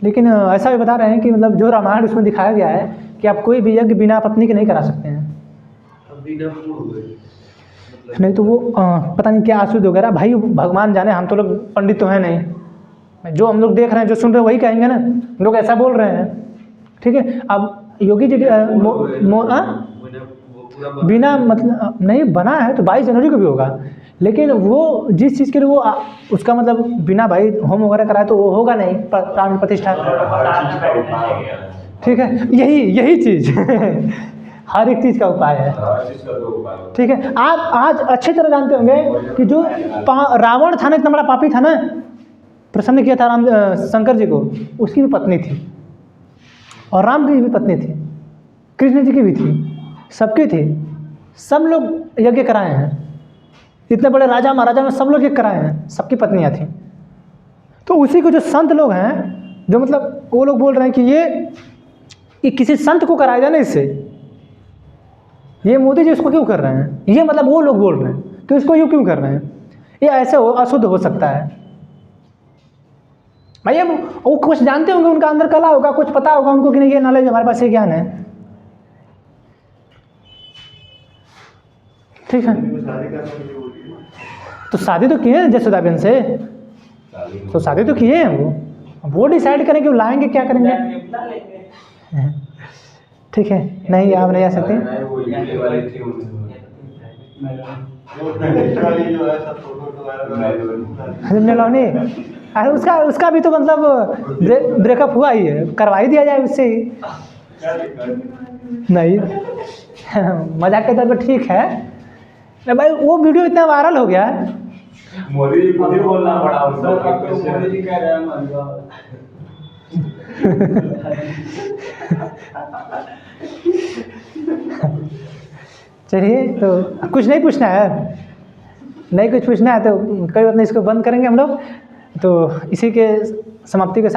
लेकिन ऐसा भी बता रहे हैं कि मतलब जो रामायण उसमें दिखाया गया है कि आप कोई भी यज्ञ बिना पत्नी के नहीं करा सकते हैं। नहीं तो वो पता नहीं क्या अशुद्ध वगैरह, भाई भगवान जाने, हम तो लोग पंडित तो हैं नहीं, जो हम लोग देख रहे हैं, जो सुन रहे हैं वही कहेंगे ना, लोग ऐसा बोल रहे हैं। ठीक है, अब योगी जी बिना मतलब नहीं बना है तो 22 जनवरी को भी होगा, लेकिन वो जिस चीज़ के लिए वो उसका मतलब बिना भाई होम वगैरह कराए तो वो होगा नहीं, प्राण प्रतिष्ठा। ठीक है, यही चीज़ हर एक चीज़ का उपाय है। ठीक है, आप आज अच्छी तरह जानते होंगे कि जो रावण था ना, इतना बड़ा पापी था ना, प्रसन्न किया था शंकर जी को, उसकी भी पत्नी थी, और राम की भी पत्नी थी, कृष्ण जी की भी थी, सबकी थी, सब लोग यज्ञ कराए हैं, इतने बड़े राजा महाराजा में सब लोग यज्ञ कराए हैं, सबकी पत्नियां थी। तो उसी को जो संत लोग हैं, जो मतलब वो लोग बोल रहे हैं कि ये किसी संत को कराया जाए ना, इससे ये मोदी जी इसको क्यों कर रहे हैं, ये मतलब वो लोग बोल रहे हैं कि इसको यूँ क्यों कर रहे हैं, ये ऐसे अशुद्ध हो सकता है। भैया वो कुछ जानते होंगे, उनका अंदर कला होगा, कुछ पता होगा उनको कि नहीं ये नॉलेज, हमारे पास ये ज्ञान है। ठीक है, तो शादी तो किए हैं जसोदाबेन से, तो शादी तो किए हैं वो डिसाइड करें कि वो लाएंगे क्या करेंगे। ठीक है, नहीं आप नहीं आ सकते। नहीं वो इंडिया वाली थी उनमें। नेलौनी, अरे उसका भी तो मतलब ब्रेकअप हुआ ही है, करवा ही दिया जाए उससे ही। नहीं मजाक के तौर पर ठीक है। नहीं भाई वो वीडियो इतना वायरल हो गया है। मोदी जी खुद ही बोलना पड़ा सर अब तो उसको। मोदी जी कह रहे हैं मान चलिए तो कुछ नहीं पूछना है, नहीं कुछ पूछना है तो कोई बात नहीं, इसको बंद करेंगे हम लोग। तो इसी के समाप्ति के साथ